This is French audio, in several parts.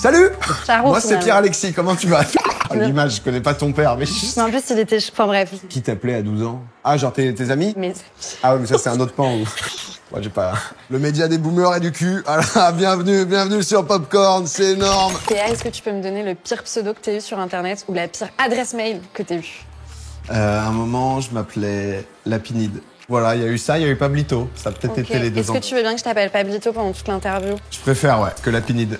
Salut. Charo, moi c'est Pierre-Alexis, comment tu vas? L'image, je connais pas ton père, mais... Mais en plus, il était... Enfin bref. Qui t'appelait à 12 ans? Ah, genre tes amis? Mais... Ah ouais, mais ça c'est un autre pan où... Moi j'ai pas... Le média des boomers et du cul. Alors, bienvenue sur Popcorn, c'est énorme. Théa, est-ce que tu peux me donner le pire pseudo que t'as eu sur Internet ou la pire adresse mail que t'as eu? À un moment, je m'appelais Lapinide. Voilà, il y a eu ça, il y a eu Pablito. Ça a peut-être été les deux ans. Est-ce que tu veux bien que je t'appelle Pablito pendant toute l'interview? Je préfère, ouais, que Lapinide.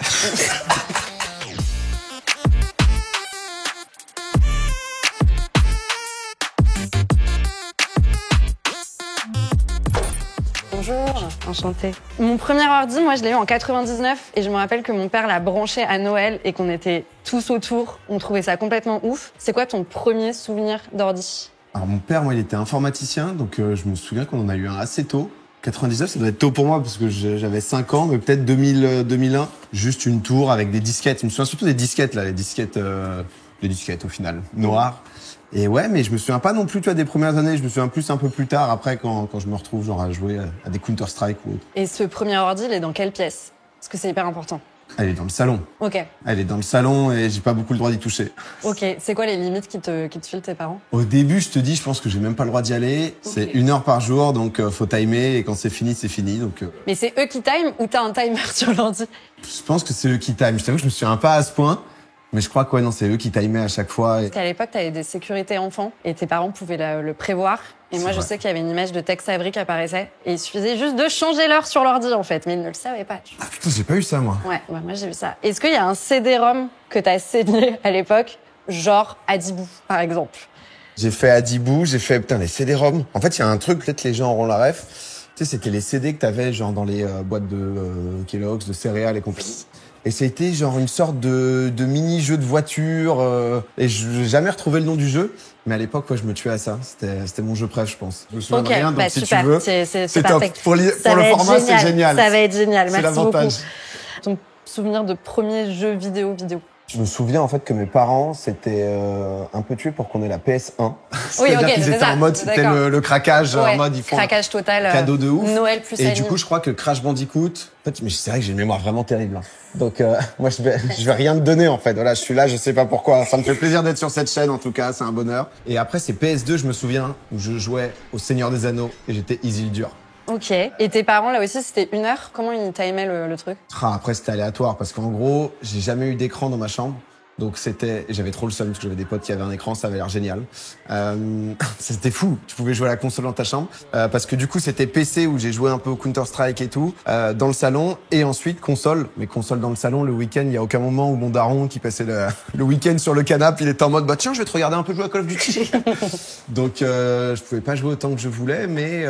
Bonjour, enchantée. Mon premier ordi, moi, je l'ai eu en 99 et je me rappelle que mon père l'a branché à Noël et qu'on était tous autour. On trouvait ça complètement ouf. C'est quoi ton premier souvenir d'ordi? Alors mon père, moi, il était informaticien, donc je me souviens qu'on en a eu un assez tôt. 99, ça doit être tôt pour moi parce que j'avais 5 ans, mais peut-être 2001. Juste une tour avec des disquettes. Je me souviens surtout des disquettes, là, les disquettes au final, noires. Et ouais, mais je me souviens pas non plus, tu vois, des premières années. Je me souviens plus un peu plus tard, après, quand je me retrouve genre à jouer à des Counter-Strike ou autre. Et ce premier ordi, il est dans quelle pièce? Parce que c'est hyper important. Elle est dans le salon. Ok. Elle est dans le salon et j'ai pas beaucoup le droit d'y toucher. Ok. C'est quoi les limites qui te filent tes parents? Au début, je te dis, je pense que j'ai même pas le droit d'y aller. Okay. C'est 1 heure par jour, donc faut timer et quand c'est fini, c'est fini. Donc. Mais c'est eux qui time ou t'as un timer sur l'ordi? Je pense que c'est eux qui time. Je t'avoue que je me souviens pas à ce point. Mais je crois que ouais, non, c'est eux qui timaient à chaque fois. Parce qu'à l'époque, t'avais des sécurités enfants et tes parents pouvaient le prévoir. Et moi, je sais qu'il y avait une image de Tex Avery qui apparaissait et il suffisait juste de changer l'heure sur l'ordi, en fait. Mais ils ne le savaient pas. Ah putain, j'ai pas eu ça, moi. Ouais, moi, j'ai eu ça. Est-ce qu'il y a un CD-ROM que t'as saigné à l'époque, genre Adibou, par exemple? J'ai fait Adibou, j'ai fait, putain, les CD-ROM. En fait, il y a un truc, peut-être les gens auront la ref. Tu sais, c'était les CD que t'avais, genre, dans les boîtes de Kellogg's, de céréales et compagnie. Et c'était genre une sorte de mini-jeu de voiture. Et je n'ai jamais retrouvé le nom du jeu. Mais à l'époque, ouais, je me tuais à ça. C'était mon jeu préf, je pense. Je me souviens de rien, donc si super. tu veux, c'est top. Pour le format, c'est génial. Ça va être génial, merci beaucoup. Ton souvenir de premier jeu vidéo? Je me souviens en fait que mes parents s'étaient un peu tués pour qu'on ait la PS1. Oui, ok, qu'ils étaient en mode, c'était le craquage, ouais, en mode ils font craquage total, cadeau de ouf. Noël plus et du coup, je crois que Crash Bandicoot. En fait, mais c'est vrai que j'ai une mémoire vraiment terrible. Hein. Donc moi, je vais rien te donner en fait. Voilà, je suis là, je sais pas pourquoi. Ça me fait plaisir d'être sur cette chaîne en tout cas, c'est un bonheur. Et après, c'est PS2, je me souviens, où je jouais au Seigneur des Anneaux et j'étais Isildur. Ok. Et tes parents, là aussi, c'était 1 heure? Comment ils timaient le truc? Après, c'était aléatoire parce qu'en gros, j'ai jamais eu d'écran dans ma chambre. Donc j'avais trop le seum parce que j'avais des potes qui avaient un écran, ça avait l'air génial. C'était fou, tu pouvais jouer à la console dans ta chambre. Parce que du coup, c'était PC où j'ai joué un peu au Counter-Strike et tout, dans le salon. Et ensuite, console. Mais console dans le salon, le week-end, il y a aucun moment où mon daron qui passait le week-end sur le canapé, il était en mode, bah tiens, je vais te regarder un peu jouer à Call of Duty. Donc je pouvais pas jouer autant que je voulais, mais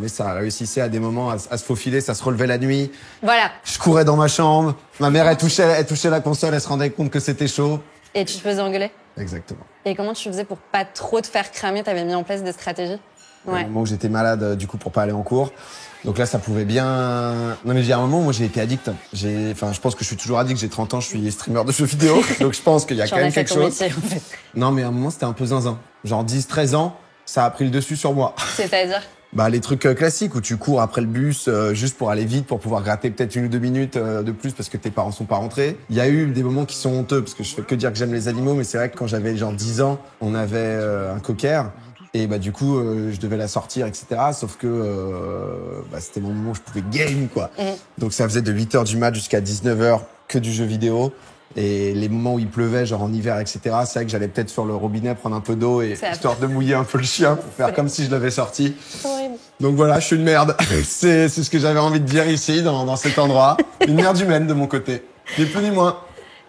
ça réussissait à des moments à se faufiler, ça se relevait la nuit. Voilà. Je courais dans ma chambre. Ma mère, elle touchait la console, elle se rendait compte que c'était chaud. Et tu te faisais engueuler? Exactement. Et comment tu faisais pour pas trop te faire cramer? T'avais mis en place des stratégies? Ouais. Au moment où j'étais malade, du coup, pour pas aller en cours. Donc là, ça pouvait bien... Non, mais il y a un moment où moi, j'ai été addict. Enfin, je pense que je suis toujours addict. J'ai 30 ans, je suis streamer de jeux vidéo. Donc je pense qu'il y a quand même quelque chose. Métier, en fait. Non, mais à un moment, c'était un peu zinzin. Genre 10, 13 ans, ça a pris le dessus sur moi. C'est-à-dire? Bah, les trucs classiques où tu cours après le bus juste pour aller vite, pour pouvoir gratter peut-être 1 ou 2 minutes de plus parce que tes parents sont pas rentrés. Il y a eu des moments qui sont honteux parce que je fais que dire que j'aime les animaux, mais c'est vrai que quand j'avais genre 10 ans, on avait un cocker et bah du coup je devais la sortir, etc. Sauf que c'était mon moment où je pouvais game quoi. Donc ça faisait de 8h du mat jusqu'à 19h que du jeu vidéo. Et les moments où il pleuvait, genre en hiver, etc., c'est vrai que j'allais peut-être sur le robinet prendre un peu d'eau et histoire de mouiller un peu le chien pour faire comme si je l'avais sorti. Donc voilà, je suis une merde. C'est ce que j'avais envie de dire ici, dans cet endroit. Une merde humaine de mon côté. Ni plus ni moins.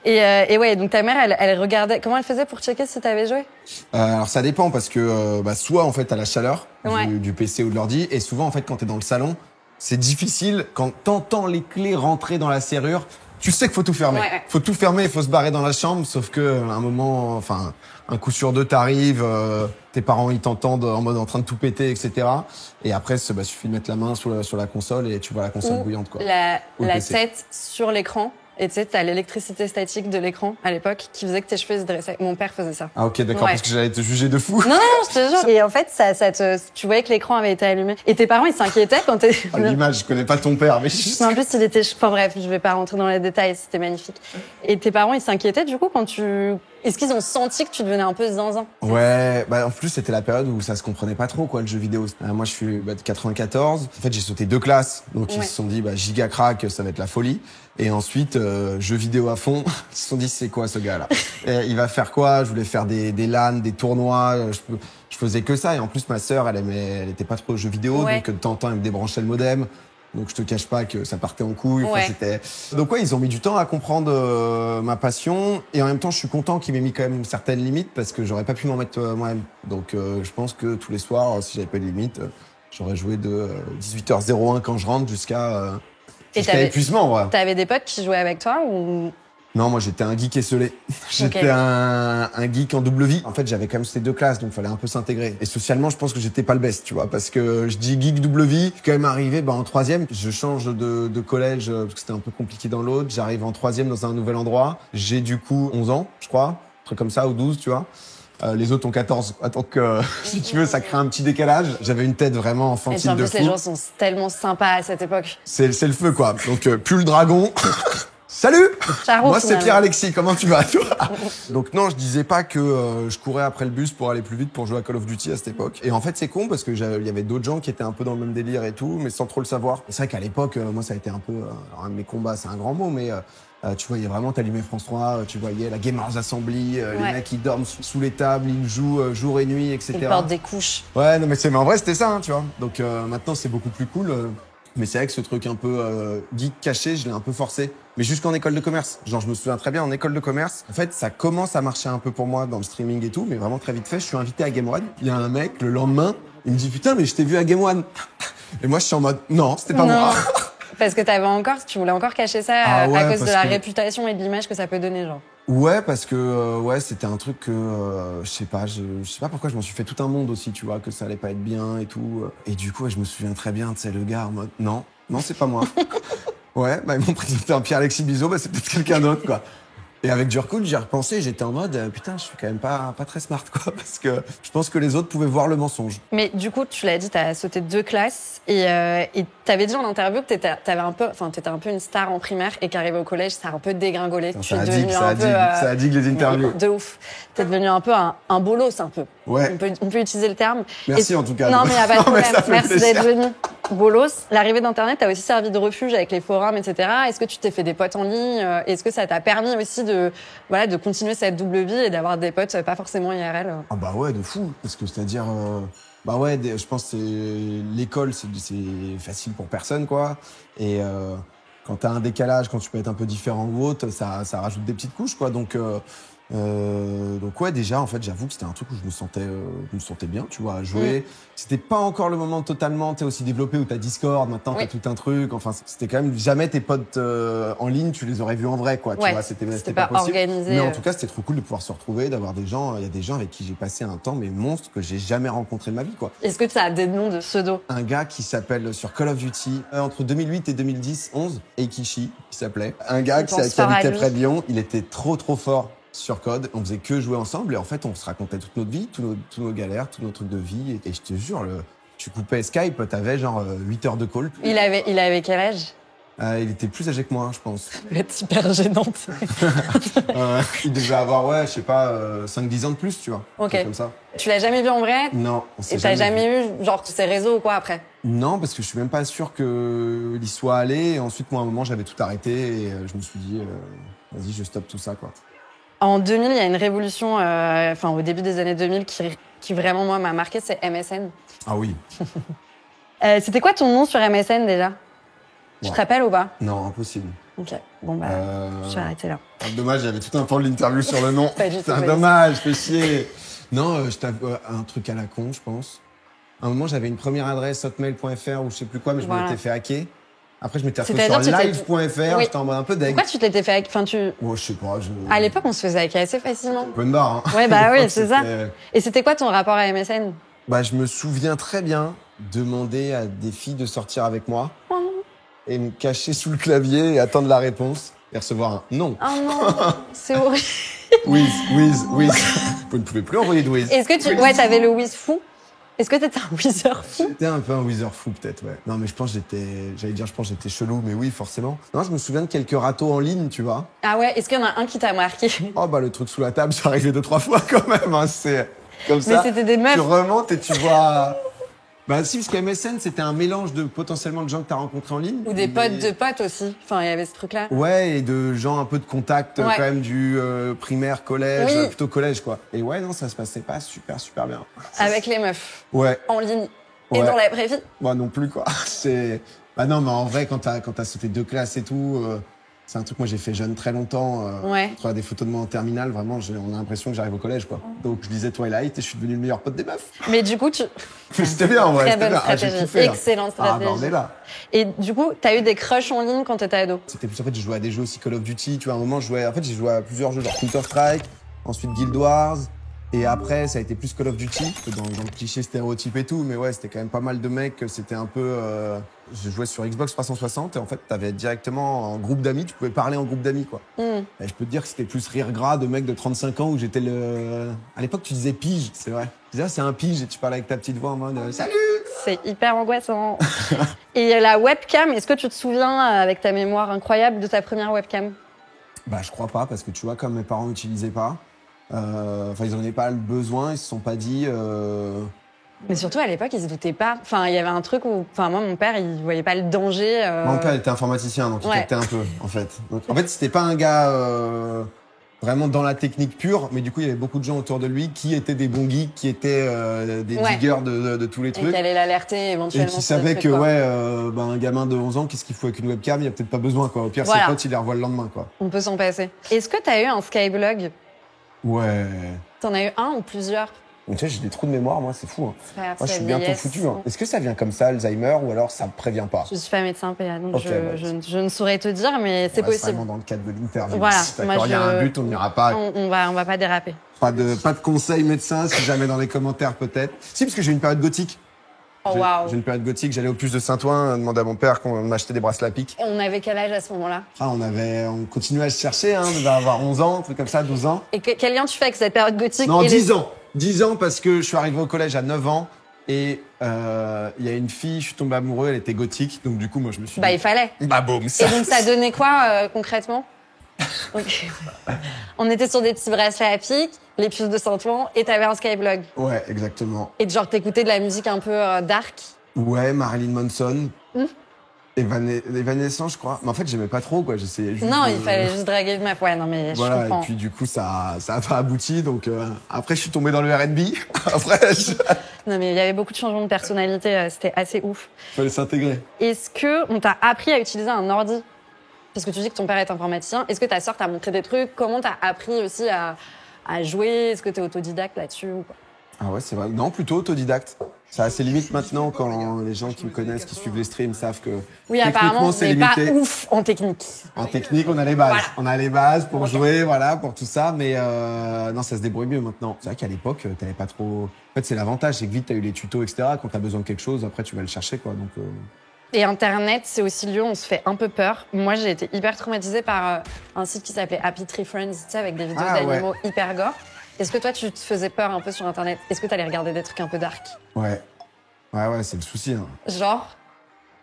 Et ouais, donc ta mère, elle regardait... Comment elle faisait pour checker si t'avais joué? Alors ça dépend parce que soit en fait t'as la chaleur du PC ou de l'ordi et souvent en fait quand t'es dans le salon, c'est difficile quand t'entends les clés rentrer dans la serrure. Tu sais qu'il faut tout fermer. Ouais. Faut tout fermer, il faut se barrer dans la chambre, sauf que à un moment, enfin, un coup sur deux, t'arrives, tes parents ils t'entendent en mode en train de tout péter, etc. Et après, suffit de mettre la main sur la console et tu vois la console bouillante, quoi. La tête sur l'écran, et tu sais, t'as l'électricité statique de l'écran à l'époque qui faisait que tes cheveux se dressaient. Mon père faisait ça. Ah ok, d'accord, Ouais. parce que j'allais te juger de fou. Non, je te jure. Et en fait, tu voyais que l'écran avait été allumé. Et tes parents, ils s'inquiétaient quand t'es... Ah, l'image, je connais pas ton père, mais juste... En plus, il était... Enfin bref, je vais pas rentrer dans les détails, c'était magnifique. Et tes parents, ils s'inquiétaient du coup quand tu... Est-ce qu'ils ont senti que tu devenais un peu zinzin? Ouais, bah en plus c'était la période où ça se comprenait pas trop quoi le jeu vidéo. Moi je suis de 94. En fait j'ai sauté 2 classes, donc ils se sont dit giga crack, ça va être la folie. Et ensuite jeux vidéo à fond. Ils se sont dit c'est quoi ce gars là? Il va faire quoi? Je voulais faire des LAN, des tournois. Je faisais que ça. Et en plus ma sœur elle était pas trop jeux vidéo, Ouais. donc de temps en temps elle me débranchait le modem. Donc je te cache pas que ça partait en couille. Enfin, Ouais. c'était... Donc ouais, ils ont mis du temps à comprendre ma passion. Et en même temps, je suis content qu'ils m'aient mis quand même certaines limites parce que j'aurais pas pu m'en mettre moi-même. Donc je pense que tous les soirs, si j'avais pas de limite, j'aurais joué de 18h01 quand je rentre jusqu'à épuisement. Ouais. T'avais des potes qui jouaient avec toi ou... Non, moi j'étais un geek esselé. J'étais Ok. un geek en double vie. En fait, j'avais quand même ces 2 classes, donc fallait un peu s'intégrer. Et socialement, je pense que j'étais pas le best, tu vois, parce que je dis geek double vie. Je suis quand même arrivé en 3e. Je change de collège parce que c'était un peu compliqué dans l'autre. J'arrive en 3e dans un nouvel endroit. J'ai du coup 11 ans, je crois, un truc comme ça, ou 12, tu vois. Les autres ont 14. Donc, si tu veux, ça crée un petit décalage. J'avais une tête vraiment Et enfantine puis en de plus, fou. les gens sont tellement sympas à cette époque. C'est le feu, quoi. Donc, plus le dragon. Salut! Charo, Moi, c'est finalement. Pierre-Alexis. Comment tu vas, toi? Donc, non, je disais pas que je courais après le bus pour aller plus vite pour jouer à Call of Duty à cette époque. Et en fait, c'est con parce que il y avait d'autres gens qui étaient un peu dans le même délire et tout, mais sans trop le savoir. C'est vrai qu'à l'époque, moi, ça a été un peu, alors, un de mes combats, c'est un grand mot, mais tu voyais vraiment, t'allumais France 3, tu voyais la Gamers Assembly, les Ouais. mecs, ils dorment sous les tables, ils jouent jour et nuit, etc. Ils portent des couches. Ouais, non, mais en vrai, c'était ça, hein, tu vois. Donc, maintenant, c'est beaucoup plus cool. Mais c'est vrai que ce truc un peu geek caché, je l'ai un peu forcé. Mais jusqu'en école de commerce. Genre, je me souviens très bien, en école de commerce, en fait, ça commence à marcher un peu pour moi dans le streaming et tout, mais vraiment très vite fait. Je suis invité à Game One. Il y a un mec, le lendemain, il me dit « Putain, mais je t'ai vu à Game One !» Et moi, je suis en mode « Non, c'était pas Non. moi !» Parce que tu voulais encore cacher ça Ah ouais, à cause de parce la que- réputation et de l'image que ça peut donner, genre. Ouais, parce que ouais, c'était un truc que je sais pas, je sais pas pourquoi je m'en suis fait tout un monde aussi, tu vois, que ça allait pas être bien et tout. Et du coup, ouais, je me souviens très bien, tu sais, le gars en mode non, c'est pas moi. Ouais, ils m'ont présenté un Pierre-Alexis Bizot, c'est peut-être quelqu'un d'autre, quoi. Et avec du recul, j'y ai repensé, j'étais en mode putain, je suis quand même pas très smart, quoi, parce que je pense que les autres pouvaient voir le mensonge. Mais du coup, tu l'as dit, t'as sauté 2 classes et t'avais dit en interview que t'étais un peu une star en primaire et qu'arrivé au collège, ça a un peu dégringolé. Tu es devenu un peu, ça a dit que les interviews. de ouf. T'es devenu un peu un bolos, un peu. Ouais. On peut utiliser le terme. Merci Et- en tout cas. Non, mais y a pas de Non, mais problème. ça fait Merci plaisir. d'être venu. Bolos. L'arrivée d'Internet t'a aussi servi de refuge avec les forums, etc. Est-ce que tu t'es fait des potes en ligne? Est-ce que ça t'a permis aussi de continuer cette double vie et d'avoir des potes pas forcément IRL? Ah bah ouais, de fou. Parce que c'est-à-dire, bah ouais, je pense que l'école, c'est facile pour personne, quoi. Et quand t'as un décalage, quand tu peux être un peu différent ou autre, ça rajoute des petites couches, quoi. Donc ouais, déjà, en fait, j'avoue que c'était un truc où je me sentais bien, tu vois, à jouer. C'était pas encore le moment totalement, t'es aussi développé où t'as Discord, maintenant Oui. t'as tout un truc. Enfin, c'était quand même jamais tes potes en ligne, tu les aurais vus en vrai, quoi. Tu Ouais, vois, c'était c'était pas pas possible. organisé, Mais en tout cas, c'était trop cool de pouvoir se retrouver, d'avoir des gens. Il y a des gens avec qui j'ai passé un temps, mais monstres que j'ai jamais rencontré de ma vie, quoi. Est-ce que tu as des noms de pseudo? Un gars qui s'appelle sur Call of Duty entre 2008 et 2010, 11, Eikishi, il s'appelait. Un gars Je pense qui fort à habitait lui. près de Lyon, il était trop fort sur code. On faisait que jouer ensemble et en fait, on se racontait toute notre vie, tous nos galères, tous nos trucs de vie. Et je te jure, tu coupais Skype, t'avais genre 8 heures de call. Il avait quel âge? Il était plus âgé que moi, je pense. Ça devait être hyper gênante. Il devait avoir, ouais, je sais pas, 5-10 ans de plus, tu vois. Un Ok. truc comme ça. Tu l'as jamais vu en vrai? Non, on s'est Et t'as vu. jamais eu, genre, ces réseaux ou quoi après? Non, parce que je suis même pas sûr qu'il y soit allé. Et ensuite, moi, à un moment, j'avais tout arrêté et je me suis dit, vas-y, je stoppe tout ça, quoi. En 2000, il y a une révolution, au début des années 2000, qui vraiment, moi, m'a marqué, c'est MSN. Ah oui. C'était quoi ton nom sur MSN déjà? Tu Ouais. te rappelles ou pas? Non, impossible. Ok, bon bah, je vais arrêter là. Dommage, j'avais tout un pan de l'interview sur le nom. Pas du tout, Putain, pas du dommage, fais chier. Non, je t'avoue, un truc à la con, je pense. À un moment, j'avais une première adresse hotmail.fr ou je sais plus quoi, mais je Voilà. m'étais fait hacker. Après, je m'étais retrouvé sur C'est-à-dire, tu live.fr, Oui. j'étais en mode un peu deg. Pourquoi tu t'étais fait... Enfin, Bon, je sais pas, À l'époque, on se faisait hacker assez facilement. Open bar, hein. Ouais, bah À oui, l'époque, c'est ça. c'était- Et c'était quoi ton rapport à MSN? Bah, je me souviens très bien demander à des filles de sortir avec moi et me cacher sous le clavier et attendre la réponse. et recevoir un non. Oh non, c'est horrible. Whiz. Vous ne pouvez plus envoyer de whiz. Est-ce que ouais, t'avais le whiz fou? Est-ce que t'étais un whizzer fou? J'étais un peu un whizzer fou, peut-être, ouais. Non, mais je pense que j'étais chelou, mais oui, forcément. Non, je me souviens de quelques râteaux en ligne, tu vois. Ah ouais, est-ce qu'il y en a un qui t'a marqué? Oh, bah, le truc sous la table, ça arrivé 2-3 fois quand même, hein. C'est comme ça. Mais c'était des meufs. Tu remontes et tu vois. Bah si, parce que MSN, c'était un mélange de potentiellement de gens que t'as rencontrés en ligne. Ou des potes de potes aussi. Enfin, il y avait ce truc-là. Ouais, et de gens un peu de contact quand même du primaire, collège, Oui. plutôt collège, quoi. Et ouais, non, ça se passait pas super bien. Avec les meufs. Ouais. En ligne. Et Ouais. dans la vraie vie. Moi non plus, quoi. Bah non, mais en vrai, quand t'as sauté 2 classes et tout, c'est un truc, moi j'ai fait jeune très longtemps. Ouais. Tu vois, des photos de moi en terminale, vraiment, on a l'impression que j'arrive au collège, quoi. Donc je lisais Twilight et je suis devenu le meilleur pote des meufs. Mais du coup, C'était bien, en vrai. Très C'était bonne bien. Ah, j'ai stratégie. kiffé, là. Excellente Ah, stratégie. bah on est là. Et du coup, t'as eu des crushs en ligne quand t'étais ado? C'était plus, en fait, je jouais à des jeux aussi Call of Duty. Tu vois, à un moment, j'ai joué à plusieurs jeux, genre Counter-Strike, ensuite Guild Wars. Et après, ça a été plus Call of Duty, dans le cliché stéréotype et tout. Mais ouais, c'était quand même pas mal de mecs. C'était un peu... Je jouais sur Xbox 360 et en fait, t'avais directement un groupe d'amis. Tu pouvais parler en groupe d'amis, quoi. Et je peux te dire que c'était plus rire gras de mecs de 35 ans où j'étais le... À l'époque, tu disais pige, c'est vrai. Tu disais, ah, c'est un pige et tu parlais avec ta petite voix en mode salut. C'est hyper angoissant. Et la webcam, est-ce que tu te souviens, avec ta mémoire incroyable, de ta première webcam? Bah, je crois pas, parce que tu vois, comme mes parents n'utilisaient pas, enfin, ils en avaient pas le besoin, ils se sont pas dit... Mais surtout, à l'époque, ils se doutaient pas. Enfin, il y avait un truc où... Enfin, moi, mon père, il voyait pas le danger. Mon père était informaticien, donc il Ouais. captait un peu, en fait. Donc, en fait, c'était pas un gars vraiment dans la technique pure, mais du coup, il y avait beaucoup de gens autour de lui qui étaient des bons geeks, qui étaient des Ouais. diggers de tous les Et trucs. t'allais l'alerter Et éventuellement. qui sur des savaient trucs, que, quoi. ouais, un gamin de 11 ans, qu'est-ce qu'il faut avec une webcam? Il y a peut-être pas besoin, quoi. Au pire, Voilà. ses potes, il les revoit le lendemain, quoi. On peut s'en passer. Est-ce que t'as eu un Skyblog? Ouais. T'en as eu un ou plusieurs? Donc, tu sais, j'ai des trous de mémoire, moi, c'est fou. Hein. C'est pas grave, Moi, je c'est suis la bientôt vieillesse. foutu. Hein. Est-ce que ça vient comme ça, Alzheimer, ou alors ça me prévient pas? Je suis pas médecin PA, donc Ok, bah, je ne saurais te dire, mais c'est On reste possible. vraiment dans le cadre de l'interview. Voilà. Si Moi, d'accord, il y a un but, on n'ira pas. On va pas déraper. Pas de conseils médecins, si jamais dans les commentaires peut-être. Si, parce que j'ai eu une période gothique. Oh waouh. J'ai une période gothique, j'allais au puce de Saint-Ouen, demander à mon père qu'on m'achetait des bracelets à pic. Et on avait quel âge à ce moment-là? Ah, on continuait à se chercher, hein, on devait avoir 11 ans, un truc comme ça, 12 ans. Et quel lien tu fais avec cette période gothique? Non, et 10 ans. 10 ans parce que je suis arrivé au collège à 9 ans et il y a une fille, je suis tombé amoureux, elle était gothique, donc du coup, moi, je me suis Bah, dit... il fallait. Bah, boum, Et ça. donc, ça donnait quoi, concrètement? Donc, on était sur des petits bracelets à pic, les puces de Saint-Ouen, et t'avais un Skyblog. Ouais, exactement. Et genre, t'écoutais de la musique un peu dark. Ouais, Marilyn Manson. Evanescence, je crois. Mais en fait, j'aimais pas trop, quoi. J'essayais juste Non, de- il fallait juste draguer une meuf. Ouais, non, mais je Voilà, et comprends. puis du coup, ça a pas abouti. Donc après, je suis tombé dans le R&B. Après, Non, mais il y avait beaucoup de changements de personnalité, c'était assez ouf. fallait s'intégrer. Est-ce que on t'a appris à utiliser un ordi? Parce que tu dis que ton père est informaticien. Est-ce que ta sœur t'a montré des trucs? Comment t'as appris aussi à jouer? Est-ce que t'es autodidacte là-dessus ou quoi? Ah ouais, c'est vrai. Non, plutôt autodidacte. C'est assez limite maintenant quand les gens qui me connaissent, qui suivent les streams, savent que Oui, apparemment, c'est mais pas limité. ouf en technique. En technique, on a les bases. Voilà. On a les bases pour jouer, voilà, pour tout ça. Mais non, ça se débrouille mieux maintenant. C'est vrai qu'à l'époque, t'avais pas trop... En fait, c'est l'avantage, c'est que vite, t'as eu les tutos, etc. Quand t'as besoin de quelque chose, après, tu vas le chercher, quoi. Donc, Et Internet, c'est aussi le lieu où on se fait un peu peur. Moi, j'ai été hyper traumatisée par un site qui s'appelait Happy Tree Friends, tu sais, avec des vidéos Ah, d'animaux hyper gore. Est-ce que toi, tu te faisais peur un peu sur Internet? Est-ce que t'allais regarder des trucs un peu dark? ouais. Ouais, c'est le souci. Hein. Genre?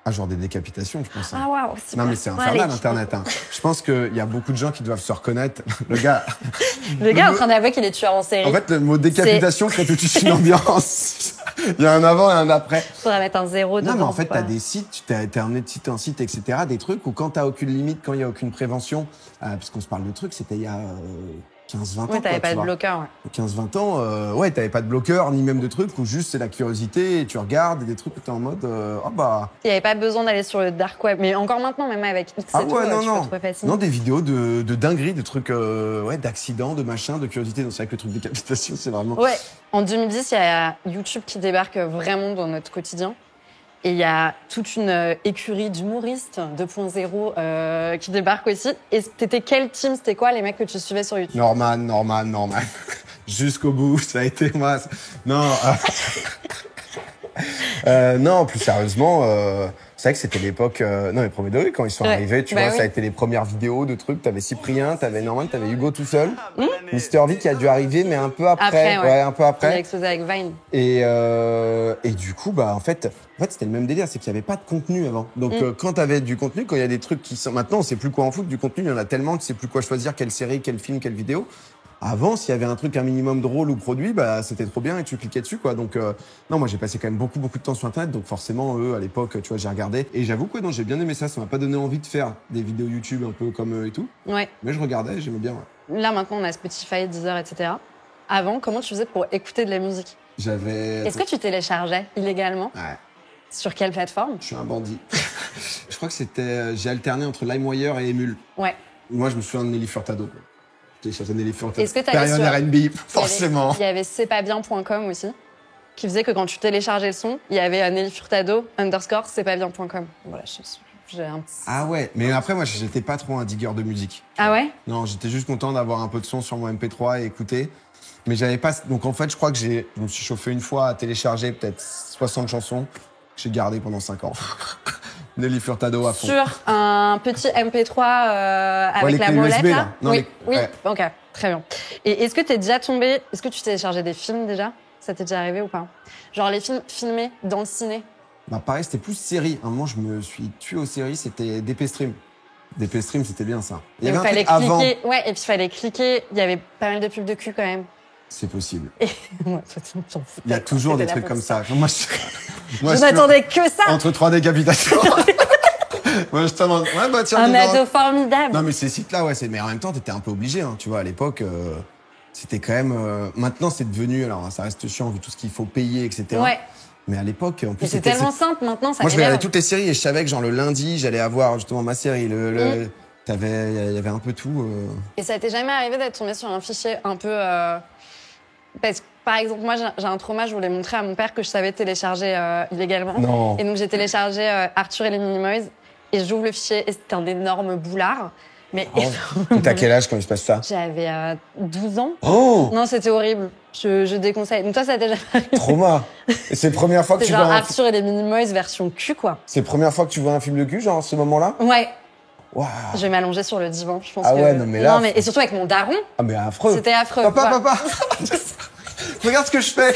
Ah, genre des décapitations, je pense. hein. Ah waouh, c'est Non, pas- mais c'est Ouais, infernal, les- Internet. Hein. Je pense qu'il y a beaucoup de gens qui doivent se reconnaître. Le gars... Le gars est en train d'avouer qu'il est tueur en série. En fait, le mot décapitation crée tout de suite une ambiance. Il y a un avant et un après. Faudrait mettre un zéro dedans. Non, mais en fait, quoi. t'as des sites, t'es amené de site en site, etc., des trucs où quand t'as aucune limite, quand il y a aucune prévention, parce qu'on se parle de trucs, c'était il y a 15-20 ans. Oui, t'avais quoi, pas tu de vois. bloqueur, ouais. 15-20 ans, ouais, t'avais pas de bloqueur, ni même de trucs, où juste c'est la curiosité, et tu regardes, et des trucs où t'es en mode, oh bah... Il n'y avait pas besoin d'aller sur le dark web. Mais encore maintenant, même avec X Ah et tout, ouais, non, tu non. peux trouver fascinant. Non, des vidéos de dingueries, de trucs, ouais, d'accidents, de machin, de curiosité. Donc c'est vrai que le truc de décapitation, c'est vraiment... Ouais. En 2010, il y a YouTube qui débarque vraiment dans notre quotidien. Et il y a toute une écurie d'humoristes 2.0 qui débarque aussi. Et t'étais quel team? C'était quoi les mecs que tu suivais sur YouTube? Norman. Jusqu'au bout, ça a été moi. Non, non, plus sérieusement, C'est vrai que c'était l'époque... Non, mais premier degré, quand ils sont arrivés, tu vois, ça a été les premières vidéos de trucs. T'avais Cyprien, t'avais Norman, t'avais Hugo tout seul. Mister V qui a dû arriver, mais un peu après. Ouais, un peu après. Il a explosé avec Vine. Et du coup, bah, en fait, c'était le même délire, c'est qu'il n'y avait pas de contenu avant. Donc, quand t'avais du contenu, quand il y a des trucs qui sont... Maintenant, on sait plus quoi en foutre, du contenu, il y en a tellement, tu sais plus quoi choisir, quelle série, quel film, quelle vidéo. Avant, s'il y avait un truc un minimum drôle ou produit, bah c'était trop bien et tu cliquais dessus, quoi. Donc non, moi j'ai passé quand même beaucoup de temps sur Internet, donc forcément eux à l'époque, tu vois, j'ai regardé et j'avoue que non, j'ai bien aimé ça. Ça m'a pas donné envie de faire des vidéos YouTube un peu comme eux et tout. Ouais. Mais je regardais, j'aimais bien. Ouais. Là maintenant, on a Spotify, Deezer, etc. Avant, comment tu faisais pour écouter de la musique? Est-ce que tu téléchargeais illégalement? Ouais. Sur quelle plateforme? Je suis un bandit. Je crois que c'était, j'ai alterné entre LimeWire et Emule. Ouais. Moi, je me souviens de Nelly Furtado. Quoi. Est-ce que t'avais période R&B, forcément. Il y avait cestpasbien.com aussi, qui faisait que quand tu téléchargeais le son, il y avait Nelly Furtado _ cestpasbien.com. Voilà, j'ai un petit... Ah ouais, mais après moi j'étais pas trop un digger de musique. Ah ouais? Non, j'étais juste content d'avoir un peu de son sur mon MP3 et écouter. Mais j'avais pas... Donc en fait, je crois que je me suis chauffé une fois à télécharger peut-être 60 chansons que j'ai gardées pendant 5 ans. Nelly Furtado à fond. Sur un petit MP3 avec la molette, USB, là non, oui, ouais. Ok, très bien. Et est-ce que t'es déjà tombé... Est-ce que tu téléchargeais des films déjà? Ça t'est déjà arrivé ou pas? Genre les films filmés dans le ciné? Bah pareil, c'était plus série. Un moment, je me suis tué aux séries, c'était DP Stream. DP Stream, c'était bien ça. Il y avait un truc avant. Ouais, et puis il fallait cliquer. Il y avait pas mal de pubs de cul quand même. C'est possible. Et... Il y a toujours des trucs comme ça. Moi, je n'attendais que ça. Entre 3 décapitations. Moi, je t'en... Ouais, bah, tiens, un ado formidable. Non, mais ces sites-là, ouais, mais en même temps, t'étais un peu obligé, hein. Tu vois, à l'époque, c'était quand même... Maintenant, c'est devenu... Alors, ça reste chiant, vu tout ce qu'il faut payer, etc. Ouais. Mais à l'époque, en plus, c'est tellement simple, maintenant, ça Moi, je regardais toutes les séries et je savais que, genre, le lundi, j'allais avoir, justement, ma série. Il y avait un peu tout. Et ça t'est jamais arrivé d'être tombé sur un fichier un peu... Parce que, par exemple, moi, j'ai un trauma, je voulais montrer à mon père que je savais télécharger illégalement. Non. Et donc, j'ai téléchargé Arthur et les Minimoys. Et j'ouvre le fichier et c'était un énorme boulard. Mais T'as quel âge quand il se passe ça? J'avais 12 ans. Oh! Non, c'était horrible. Je déconseille. Donc toi, ça t'est jamais arrivé? Trauma. Et c'est la première fois que tu vois Arthur et les Minimoys version cul, quoi. C'est la première fois que tu vois un film de cul, genre, à ce moment-là? Ouais. Waouh. Je vais m'allonger sur le divan, je pense. Ah ouais, non mais là... Et surtout avec mon daron. Ah mais affreux. C'était affreux. Papa. Regarde ce que je fais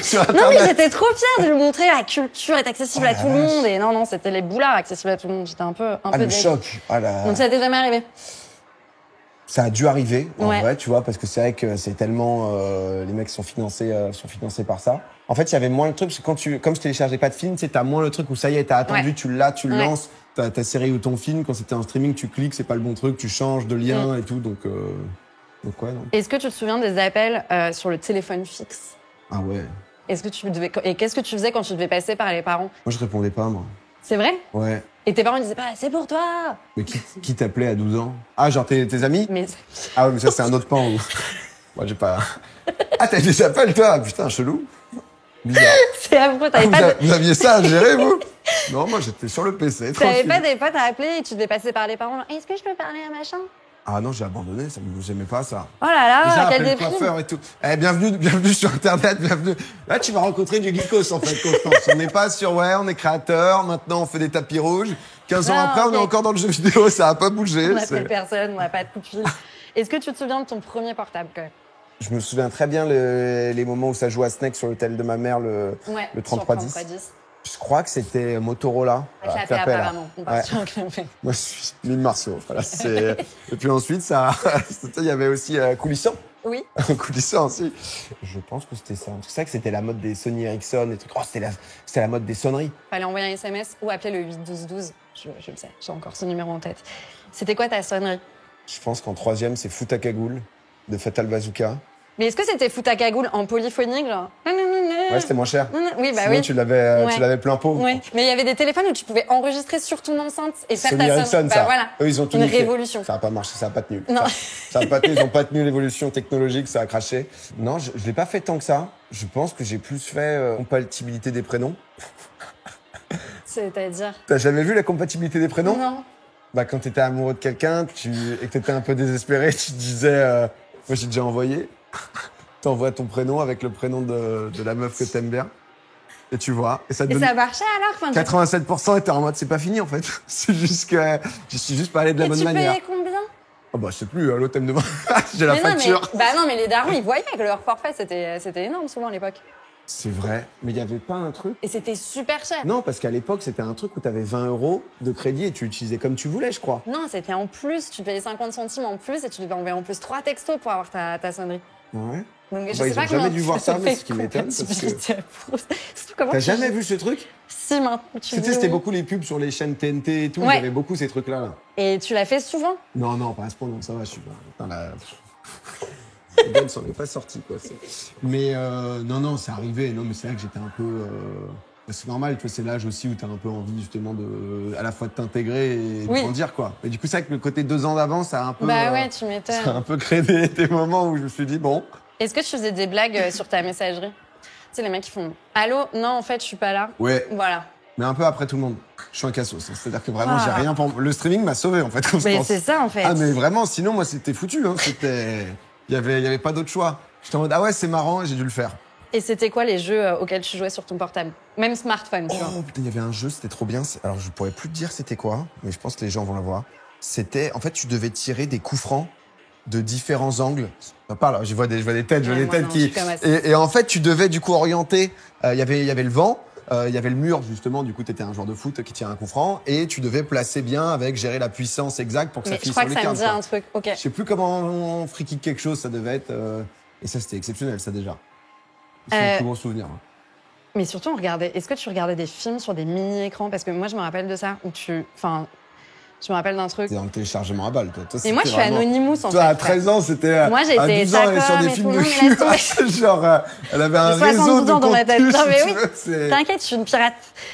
sur Internet. Non mais j'étais trop fière de lui montrer la culture est accessible à tout le monde. Et non, c'était les boulards accessibles à tout le monde. J'étais un peu le choc. Donc ça t'est jamais arrivé? Ça a dû arriver, en vrai, tu vois, parce que c'est vrai que c'est tellement... les mecs sont financés par ça. En fait, il y avait moins le truc, parce que comme je téléchargeais pas de film, t'as moins le truc où ça y est, t'as attendu, tu l'as, tu le lances, t'as ta série ou ton film. Quand c'était en streaming, tu cliques, c'est pas le bon truc, tu changes de lien et tout, donc ouais, non. Est-ce que tu te souviens des appels sur le téléphone fixe? Ah ouais. Et qu'est-ce que tu faisais quand tu devais passer par les parents? Moi, je répondais pas, moi. C'est vrai? Ouais. Et tes parents disaient pas, c'est pour toi! Mais qui t'appelait à 12 ans? Ah, genre tes amis? Ah ouais, mais ça, c'est un autre pan. Moi, j'ai pas... Ah, t'as des appels, toi? Putain, chelou. Bizarre. C'est affreux, Vous aviez ça à gérer, vous? Non, moi, j'étais sur le PC, T'avais pas des potes à appeler et tu devais passer par les parents. Est-ce que je peux parler à machin? Ah non, j'ai abandonné, j'aimais pas ça. Oh là là, quel déprime. Coiffeur et tout. Bienvenue sur Internet, bienvenue. Là, tu vas rencontrer du geekos, en fait, Constance. On n'est pas sur, on est créateur, maintenant on fait des tapis rouges. 15 ans après, on est encore dans le jeu vidéo, ça a pas bougé. On n'appelle personne, on n'a pas de coup de fil. Est-ce que tu te souviens de ton premier portable, quand même? Je me souviens très bien les moments où ça jouait à Snake sur le tel de ma mère, le 3310. Je crois que c'était Motorola. Clapet, apparemment. On part sur Clapet. Moi, je suis Mine Marceau. Voilà, et puis ensuite, il y avait aussi Coulissant. Oui. Coulissant aussi. Je pense que c'était ça. C'est vrai que c'était la mode des Sony Ericsson et tout. Oh, c'était la mode des sonneries. Fallait envoyer un SMS ou appeler le 81212. Je le sais, j'ai encore ce numéro en tête. C'était quoi ta sonnerie? Je pense qu'en 3e, c'est Fout à cagoule de Fatal Bazooka. Mais est-ce que c'était Fout à cagoule en polyphonique, genre? Ouais, c'était moins cher. Oui, bah sinon, oui. tu l'avais plein pot. Oui. Mais il y avait des téléphones où tu pouvais enregistrer sur ton enceinte et faire Sony ta Ericsson, sonnerie. ça. Bah voilà. Eux, ils ont tout Une niqué. révolution. Ça a pas marché, ça a pas tenu. Non. Ça a pas tenu, ils ont pas tenu l'évolution technologique, ça a craché. Non, je l'ai pas fait tant que ça. Je pense que j'ai plus fait compatibilité des prénoms. C'est-à-dire? T'as jamais vu la compatibilité des prénoms? Non. Bah, quand t'étais amoureux de quelqu'un et que t'étais un peu désespéré, tu te disais, moi j'ai déjà envoyé. T'envoies ton prénom avec le prénom de la meuf que t'aimes bien. Et tu vois. Et ça te Et donne ça marchait alors? Enfin, 87% et t'es en mode, c'est pas fini, en fait. C'est juste que je suis juste pas allé de la bonne manière. Et tu payais combien? Oh bah, je sais plus, l'autre, elle me demande. J'ai la Mais non, facture. mais, bah non, mais les darons, ils voyaient que leur forfait, c'était énorme souvent à l'époque. C'est vrai. Mais il y avait pas un truc. Et c'était super cher. Non, parce qu'à l'époque, c'était un truc où t'avais 20 € de crédit et tu l'utilisais comme tu voulais, je crois. Non, c'était en plus. Tu payais 50 centimes en plus et tu devais envoyer en plus 3 textos pour avoir ta sonnerie. Ouais. Donc, je Bah, sais ils pas ont jamais comment dû voir ça, mais ce qui m'étonne, parce que... Surtout comment T'as tu- jamais vu ce truc? Si, maintenant, tu dis C'était oui. beaucoup les pubs sur les chaînes TNT et tout. Ouais. Il y avait beaucoup ces trucs-là. Là. Et tu l'as fait souvent? Non, pas à ce point, non, ça va, je suis pas. Putain, la... Les gars ne s'en est pas sorti, quoi. Mais non, c'est arrivé. Non, mais c'est vrai que j'étais un peu. C'est normal, tu vois, c'est l'âge aussi où t'as un peu envie justement à la fois de t'intégrer et de grandir, quoi. Mais du coup, c'est vrai que le côté 2 ans d'avant, ça a un peu. Bah ouais, tu Ça a m'étonnes. un peu créé des moments où je me suis dit, bon. Est-ce que tu faisais des blagues sur ta messagerie? Tu sais, les mecs qui font Allô? Non, en fait, je suis pas là. Ouais. Voilà. Mais un peu après tout le monde. Je suis un cassos. Hein. C'est-à-dire que vraiment, j'ai rien pour. Le streaming m'a sauvé, en fait, Constance. Mais c'est ça, en fait. Ah, mais vraiment, sinon, moi, c'était foutu. Hein. Il y avait pas d'autre choix. J'étais en mode, ah ouais, c'est marrant, j'ai dû le faire. Et c'était quoi les jeux auxquels tu jouais sur ton portable? Même smartphone, tu vois. Oh putain, il y avait un jeu, c'était trop bien. Alors, je pourrais plus te dire c'était quoi, mais je pense que les gens vont le voir. C'était, en fait, tu devais tirer des coups francs de différents angles. Ça parle, je vois des têtes, Ouais, moi, non, qui. je suis comme ça. Et en fait, tu devais du coup orienter. Il y avait le vent. Il y avait le mur, justement, du coup, t'étais un joueur de foot qui tirait un coup franc, et tu devais placer bien avec gérer la puissance exacte pour que Mais ça je finisse crois sur que les ça me 15. dit un truc. Ok. Je sais plus comment on free kick quelque chose, ça devait être. Et ça, c'était exceptionnel, ça déjà. C'est mon plus gros souvenir. Hein. Mais surtout, est-ce que tu regardais des films sur des mini-écrans? Parce que moi, je me rappelle de ça, je me rappelle d'un truc. T'es dans le téléchargement à balle, toi. Et moi, je suis Anonymous, en fait. Toi, à 13 ans, c'était. Moi, j'étais à 12 ans, elle est sur Sacom des et films tout de le monde, mais cul. laisse tomber. Genre, elle avait un J'ai réseau 72 de ans dans ma tête. contenu, Non, mais si oui. tu veux, c'est- T'inquiète, je suis une pirate.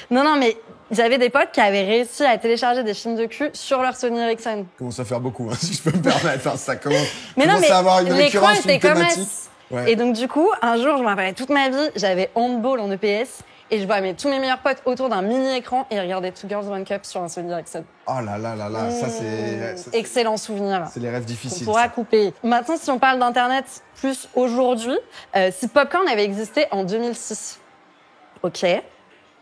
Non, mais j'avais des potes qui avaient réussi à télécharger des films de cul sur leur Sony Ericsson. commence à faire beaucoup, hein, si je peux me permettre. Hein, ça commence, Mais non, commence à avoir une mais l'écran récurrence, était une comme thématique. as. Ouais. Et donc, du coup, un jour, je me rappelle toute ma vie, j'avais handball en EPS. Et je vois tous mes meilleurs potes autour d'un mini-écran et ils regardaient Two Girls One Cup sur un Sony Ericsson. Oh là là là là, ça c'est. Excellent souvenir. C'est les rêves On difficiles. pourra ça. couper. Maintenant, si on parle d'Internet plus aujourd'hui, si Popcorn avait existé en 2006, ok,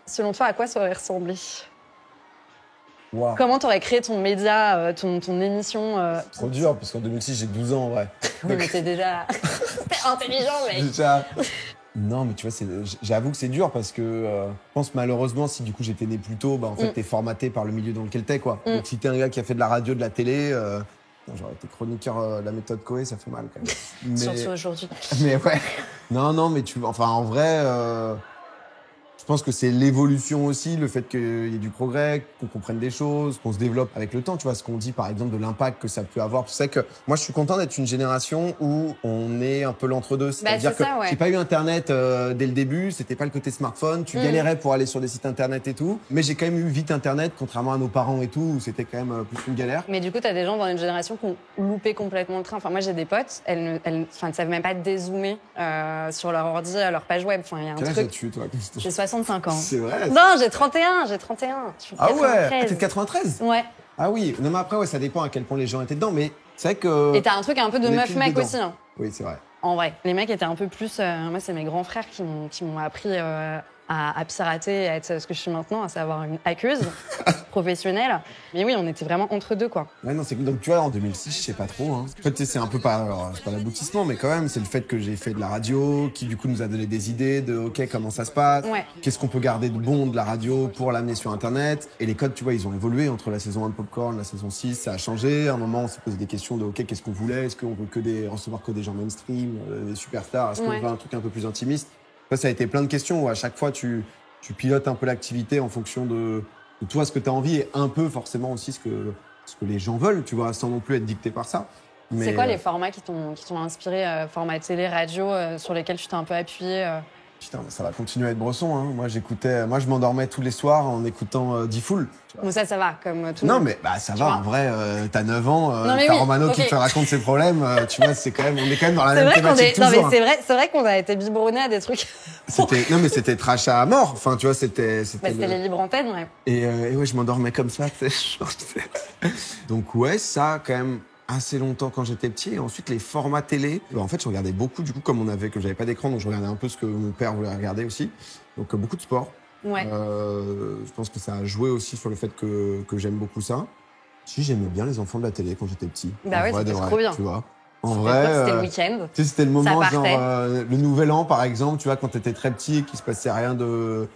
selon toi, à quoi ça aurait ressemblé? Wow. Comment t'aurais créé ton média, ton émission Trop dur, parce qu'en 2006, j'ai 12 ans, ouais. Oui, mais t'es déjà t'es intelligent, mec. Déjà. Non, mais tu vois, j'avoue que c'est dur parce que je pense malheureusement, si du coup j'étais né plus tôt, bah, en fait, t'es formaté par le milieu dans lequel t'es, quoi. Donc si t'es un gars qui a fait de la radio, de la télé, j'aurais été chroniqueur de la méthode Coé, ça fait mal quand même. Surtout aujourd'hui. Mais ouais. Non, mais enfin, en vrai, je pense que c'est l'évolution aussi, le fait qu'il y ait du progrès, qu'on comprenne des choses, qu'on se développe avec le temps. Tu vois, ce qu'on dit, par exemple, de l'impact que ça peut avoir. C'est que moi, je suis content d'être une génération où on est un peu l'entre-deux. C'est-à-dire que ouais. j'ai pas eu Internet dès le début, c'était pas le côté smartphone. Tu galérais pour aller sur des sites Internet et tout. Mais j'ai quand même eu vite Internet, contrairement à nos parents et tout, où c'était quand même plus une galère. Mais du coup, t'as des gens dans une génération qui ont loupé complètement le train. Enfin, moi, j'ai des potes, elles ne savent même pas dézoomer sur leur ordi, leur page web. Enfin, il y a un Quel âge truc. as-tu, toi? J'ai 65 ans. C'est vrai. Non, j'ai 31. Je suis Ah ouais, 93. t'es de 93? Ouais. Ah oui, non mais après, ouais, ça dépend à quel point les gens étaient dedans, mais c'est vrai que... Et t'as un truc un peu de on est meuf plus mec dedans. aussi. Hein. Oui, c'est vrai. En vrai, les mecs étaient un peu plus. Moi, c'est mes grands frères qui m'ont appris à pirater et à être ce que je suis maintenant, à savoir une hackeuse professionnelle. Mais oui, on était vraiment entre deux, quoi. Ouais, non, donc tu vois, en 2006, je sais pas trop. Hein. En fait, tu sais, c'est un peu alors, c'est pas l'aboutissement, mais quand même, c'est le fait que j'ai fait de la radio, qui du coup nous a donné des idées de OK, comment ça se passe, Ouais. qu'est-ce qu'on peut garder de bon de la radio pour l'amener sur Internet. Et les codes, tu vois, ils ont évolué entre la saison 1 de Popcorn, la saison 6, ça a changé. À un moment, on s'est posé des questions de OK, qu'est-ce qu'on voulait? Est-ce qu'on veut recevoir que des gens mainstream, des superstars? Est-ce qu'on veut un truc un peu plus intimiste? Ça a été plein de questions où à chaque fois, tu pilotes un peu l'activité en fonction de toi, ce que tu as envie et un peu forcément aussi ce que les gens veulent, tu vois, sans non plus être dicté par ça. Mais, C'est quoi les formats qui t'ont inspiré, format télé, radio, sur lesquels tu t'es un peu appuyé Putain, ça va continuer à être Bresson. Hein. Moi, je m'endormais tous les soirs en écoutant D-Fool. Bon, ça va, comme tout le Non, monde. mais bah, ça Tu va, vois. en vrai, t'as 9 ans, Non, mais t'as oui, Romano qui ok. te raconte ses problèmes, tu vois, on est quand même dans la C'est même vrai qu'on thématique est. Non, toujours. mais c'est vrai qu'on a été biberonnés à des trucs. Non, mais c'était trash à mort. Enfin, tu vois, c'était C'était les libres antennes, ouais. Et ouais, je m'endormais comme ça, tu sais. Donc ouais, ça, quand même, assez longtemps quand j'étais petit. Et ensuite, les formats télé, en fait, je regardais beaucoup, du coup, comme j'avais pas d'écran, donc je regardais un peu ce que mon père voulait regarder aussi. Donc, beaucoup de sport. Ouais. Je pense que ça a joué aussi sur le fait que j'aime beaucoup ça. Si, j'aimais bien les enfants de la télé quand j'étais petit. Bah ouais, c'était trop bien. Tu vois. En C'était vrai, quoi, c'était le week-end. tu sais, c'était le moment, Ça genre, partait. le nouvel an, par exemple, tu vois, quand t'étais très petit et qu'il se passait rien de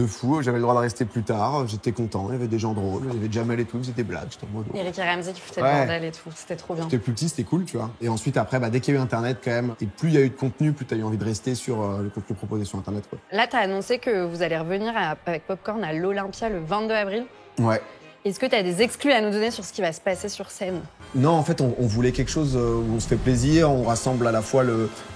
fou, j'avais le droit de rester plus tard, j'étais content, il y avait des gens drôles, il y avait Jamel et tout, c'était blagues, j'étais en mode... Eric et Ramsey qui foutaient Ouais. le bordel et tout, c'était trop bien. J'étais plus petit, c'était cool, tu vois. Et ensuite, après, dès qu'il y a eu Internet, quand même, et plus il y a eu de contenu, plus t'as eu envie de rester sur le contenu proposé sur Internet, quoi. Là, t'as annoncé que vous allez revenir avec Popcorn à l'Olympia le 22 avril. Ouais. Est-ce que t'as des exclus à nous donner sur ce qui va se passer sur scène? Non, en fait, on voulait quelque chose où on se fait plaisir, on rassemble à la fois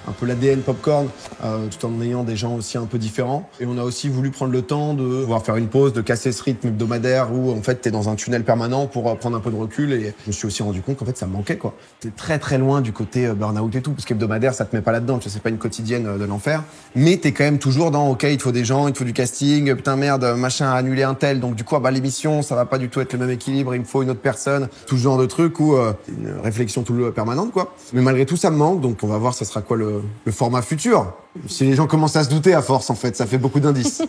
un peu l'ADN Popcorn, tout en ayant des gens aussi un peu différents. Et on a aussi voulu prendre le temps de pouvoir faire une pause, de casser ce rythme hebdomadaire où, en fait, t'es dans un tunnel permanent pour prendre un peu de recul. Et je me suis aussi rendu compte qu'en fait, ça me manquait, quoi. T'es très, très loin du côté burn-out et tout, parce qu'hebdomadaire, ça te met pas là-dedans. Tu sais, c'est pas une quotidienne de l'enfer. Mais t'es quand même toujours dans, OK, il te faut des gens, il te faut du casting, putain, merde, machin a annulé un tel. Donc, du coup, l'émission, ça va pas du tout être le même équilibre, il me faut une autre personne. Tout ce genre de trucs où une réflexion tout le permanente, quoi. Mais malgré tout, ça me manque, donc on va voir ça sera quoi le format futur. Si les gens commencent à se douter à force, en fait, ça fait beaucoup d'indices.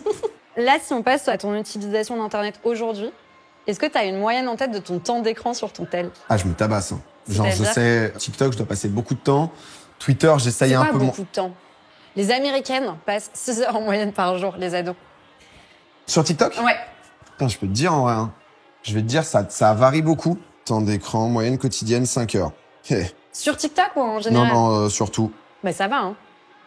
Là, si on passe à ton utilisation d'Internet aujourd'hui, est-ce que t'as une moyenne en tête de ton temps d'écran sur ton tel? Ah, je me tabasse. Hein. Genre, je C'est-à-dire sais, TikTok, je dois passer beaucoup de temps. Twitter, j'essaye C'est un pas peu... beaucoup de temps. Les Américaines passent 6 heures en moyenne par jour, les ados. Sur TikTok? Ouais. Putain, je peux te dire, en vrai, hein. Je vais te dire, ça varie beaucoup. Temps d'écran, moyenne quotidienne, 5 heures. Sur TikTok ou en général? Non, surtout. Bah ça va, hein.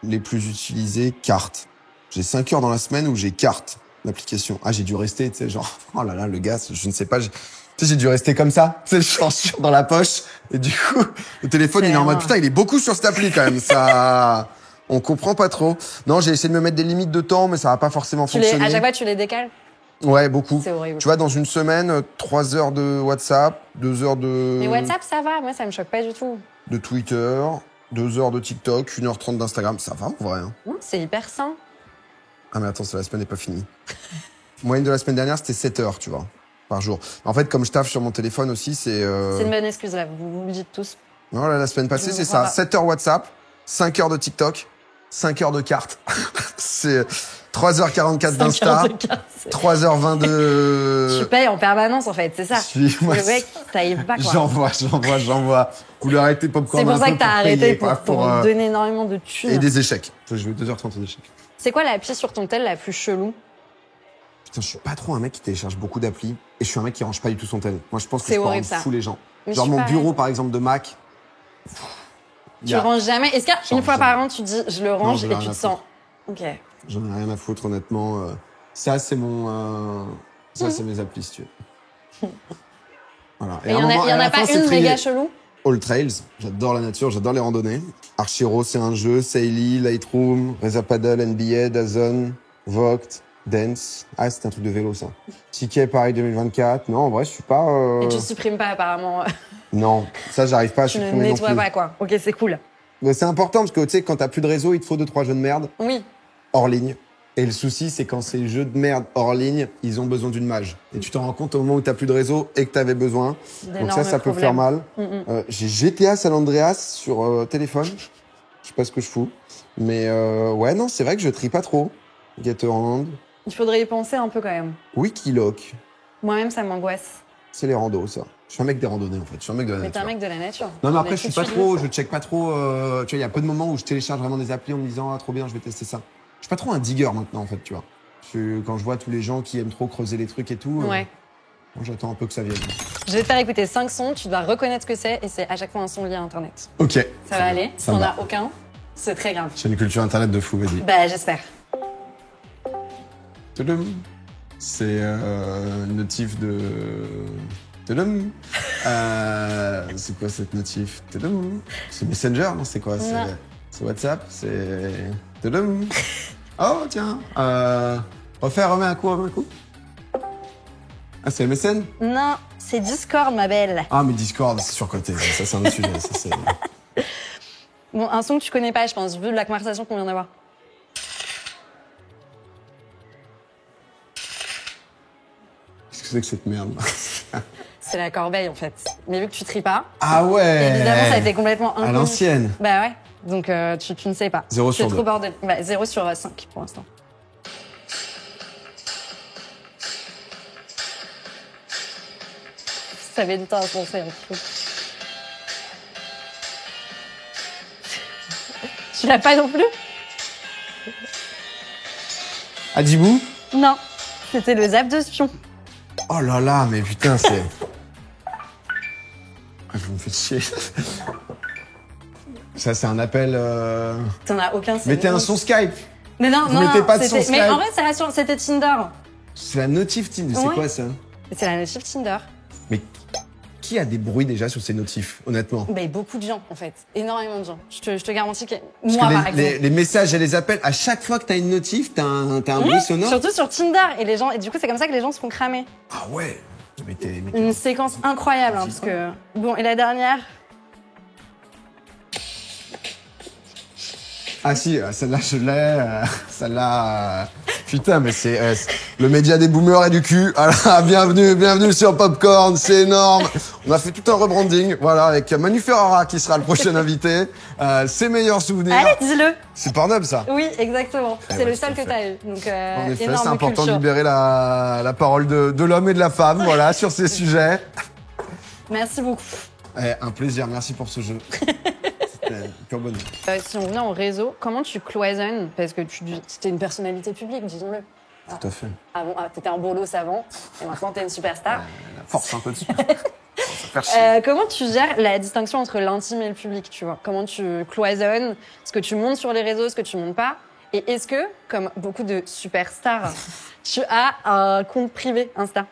Les plus utilisés, carte. J'ai 5 heures dans la semaine où j'ai carte, l'application. Ah, j'ai dû rester, tu sais, genre, oh là là, le gars, je ne sais pas, tu sais, j'ai dû rester comme ça, tu sais, genre dans la poche. Et du coup, le téléphone, il est en mode, putain, il est beaucoup sur cette appli quand même, ça... On comprend pas trop. Non, j'ai essayé de me mettre des limites de temps, mais ça va pas forcément fonctionner. À chaque fois, tu les décales? Ouais, beaucoup. C'est horrible. Tu vois, dans une semaine, 3 heures de WhatsApp, 2 heures de... Mais WhatsApp, ça va, moi, ça me choque pas du tout. De Twitter, 2 heures de TikTok, 1h30 d'Instagram, ça va en vrai. Hein. Non, c'est hyper sain. Ah mais attends, la semaine n'est pas finie. Moyenne de la semaine dernière, c'était 7 heures, tu vois, par jour. En fait, comme je taffe sur mon téléphone aussi, c'est... C'est une bonne excuse, là, vous me dites tous. Non, là, la semaine passée, Je c'est comprends ça. pas. 7 heures WhatsApp, 5 heures de TikTok, 5 heures de cartes. C'est 3h44 d'Insta, 3h20 de... Tu payes en permanence, en fait, c'est ça. Suis-moi. Le mec, t'arrives pas, quoi. J'envoie. Vous leur arrêtez Popcorn C'est pour un ça peu que t'as payer, arrêté quoi, pour donner énormément de thunes. Et des échecs. Je joue 2h30 d'échecs. C'est quoi l'appli sur ton tel la plus chelou? Putain, je suis pas trop un mec qui télécharge beaucoup d'applis. Et je suis un mec qui range pas du tout son tel. Moi, je pense que C'est je peux horrible, rendre ça. fou les gens. Mais Genre je suis mon pareil. bureau, par exemple, de Mac. Tu ranges jamais? Est-ce qu'une Change fois jamais. par an, tu dis je le range j'en ai et rien tu à te sens. Ok. J'en ai rien à foutre, honnêtement. Ça, c'est mon... Ça, c'est mes applis, si tu veux. Voilà. Et il à y un en moment- à a la pas fin, c'est une trié. méga chelou? All Trails, j'adore la nature, j'adore les randonnées. Archero, c'est un jeu. Saily, Lightroom, Reza Paddle, NBA, Dazn, Vogt, Dance. Ah, c'était un truc de vélo, ça. Ticket, pareil, 2024. Non, en vrai, je suis pas... Et tu supprimes pas, apparemment. Non, ça, j'arrive pas à Tu ne supprimer non nettoies plus. pas, quoi. Ok, c'est cool. Mais c'est important parce que, tu sais, quand t'as plus de réseau, il te faut 2-3 jeux de merde Oui. hors ligne. Et le souci, c'est quand ces jeux de merde hors ligne, ils ont besoin d'une mage. Et tu t'en rends compte au moment où t'as plus de réseau et que t'avais besoin. Donc ça peut faire mal. J'ai GTA San Andreas sur téléphone. Je sais pas ce que je fous. Mais ouais, non, c'est vrai que je trie pas trop. Getaround, Il faudrait y penser un peu, quand même. Wikiloc. Moi-même, ça m'angoisse. C'est les randos, ça. Je suis un mec des randonnées, en fait. Je suis un mec de la Mais t'es un nature. mec de la nature. Non, mais On après, est je suis tout pas de trop, suite. je check pas trop, tu vois, il y a peu de moments où je télécharge vraiment des applis en me disant, ah, trop bien, je vais tester ça. Je suis pas trop un digger maintenant, en fait, tu vois. Quand je vois tous les gens qui aiment trop creuser les trucs et tout, Ouais. moi, j'attends un peu que ça vienne. Je vais te faire écouter 5 sons, tu dois reconnaître ce que c'est et c'est à chaque fois un son lié à Internet. Ok. Ça va aller? Si Ça t'en me as va. aucun, c'est très grave. J'ai une culture internet de fou, vas-y. Bah, j'espère. Tudum. C'est notif de... Tudum. C'est quoi cette notif? Tudum. C'est Messenger, non? C'est quoi? Non. C'est WhatsApp? C'est... Tudum. Oh, tiens. Remets un coup. Ah, c'est MSN? Non, c'est Discord, ma belle. Ah, mais Discord, c'est surcoté. Ça, c'est un autre sujet. Ça, c'est... Bon, un son que tu connais pas, je pense, vu la conversation qu'on vient d'avoir. Qu'est-ce que c'est que cette merde? C'est la corbeille, en fait. Mais vu que tu tries pas, Ah ouais. évidemment, ça a été complètement inconnu. À l'ancienne. Bah ouais. Donc, tu ne sais pas. 0 sur C'est 2. trop bordel. Bah, 0 sur 5 pour l'instant. Ça avait du temps à penser, un peu. Tu l'as pas non plus? Adibou? Non. C'était le zap de spion. Oh là là, mais putain, c'est... Vous me faites chier. Ça, c'est un appel... T'en as aucun. Mettez un son Skype. Mais non, Vous non, mettez non, pas de son c'était- Skype. Mais en vrai, c'était Tinder. C'est la notif Tinder. C'est Ouais. quoi ça? C'est la notif Tinder. Mais qui a des bruits déjà sur ces notifs, honnêtement? Mais beaucoup de gens, en fait. Énormément de gens. Je te garantis que... Parce Moi, que par exemple. les messages et les appels, à chaque fois que t'as une notif, t'as un bruit sonore. Surtout sur Tinder. Et du coup, c'est comme ça que les gens se font cramer. Ah ouais. Mais Une séquence incroyable, hein, parce que... Bon, et la dernière? Ah si, celle-là je l'ai, celle-là... Putain, mais c'est le média des boomers et du cul. Alors, bienvenue sur Popcorn, c'est énorme. On a fait tout un rebranding, voilà, avec Manu Ferrara qui sera le prochain invité. Ses meilleurs souvenirs. Allez, dis-le. C'est Pornhub, ça. Oui, exactement. Eh C'est ouais, le tout à seul que fait. t'as eu. Donc, En effet, énorme c'est important culture. de libérer la parole de l'homme et de la femme, voilà, sur ces sujets. Merci beaucoup. Un plaisir, merci pour ce jeu. C'était pure bonne. Si on revient au réseau, comment tu cloisonnes? Parce que c'était une personnalité publique, disons-le. Tout à fait. T'étais un bolos avant, et maintenant t'es une superstar. La force un peu dessus. Ça fait chier. Comment tu gères la distinction entre l'intime et le public, tu vois? Comment tu cloisonnes ce que tu montes sur les réseaux, ce que tu montes pas? Et est-ce que, comme beaucoup de superstars, tu as un compte privé Insta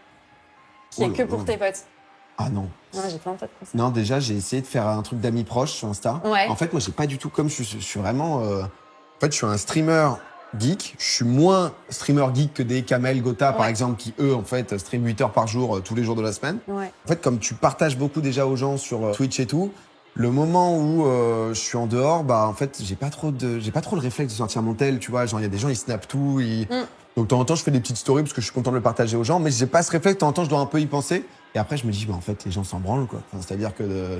qui est Oh que là pour là. tes potes? Ah non. Ouais, j'ai plein de potes comme ça. Non, déjà, j'ai essayé de faire un truc d'amis proches sur Insta. Ouais. En fait, moi, j'ai pas du tout comme je suis vraiment... En fait, je suis un streamer geek. Je suis moins streamer geek que des Kamel, Gotha, par Ouais. exemple, qui, eux, en fait, streament 8 heures par jour, tous les jours de la semaine. Ouais. En fait, comme tu partages beaucoup déjà aux gens sur Twitch et tout, le moment où je suis en dehors, bah, en fait, j'ai pas trop le réflexe de sortir mon tel, tu vois. Genre, il y a des gens, ils snappent tout, Donc, de temps en temps, je fais des petites stories parce que je suis content de le partager aux gens, mais j'ai pas ce réflexe. De temps en temps, je dois un peu y penser. Et après, je me dis, bah, en fait, les gens s'en branlent, quoi. Enfin, c'est-à-dire que,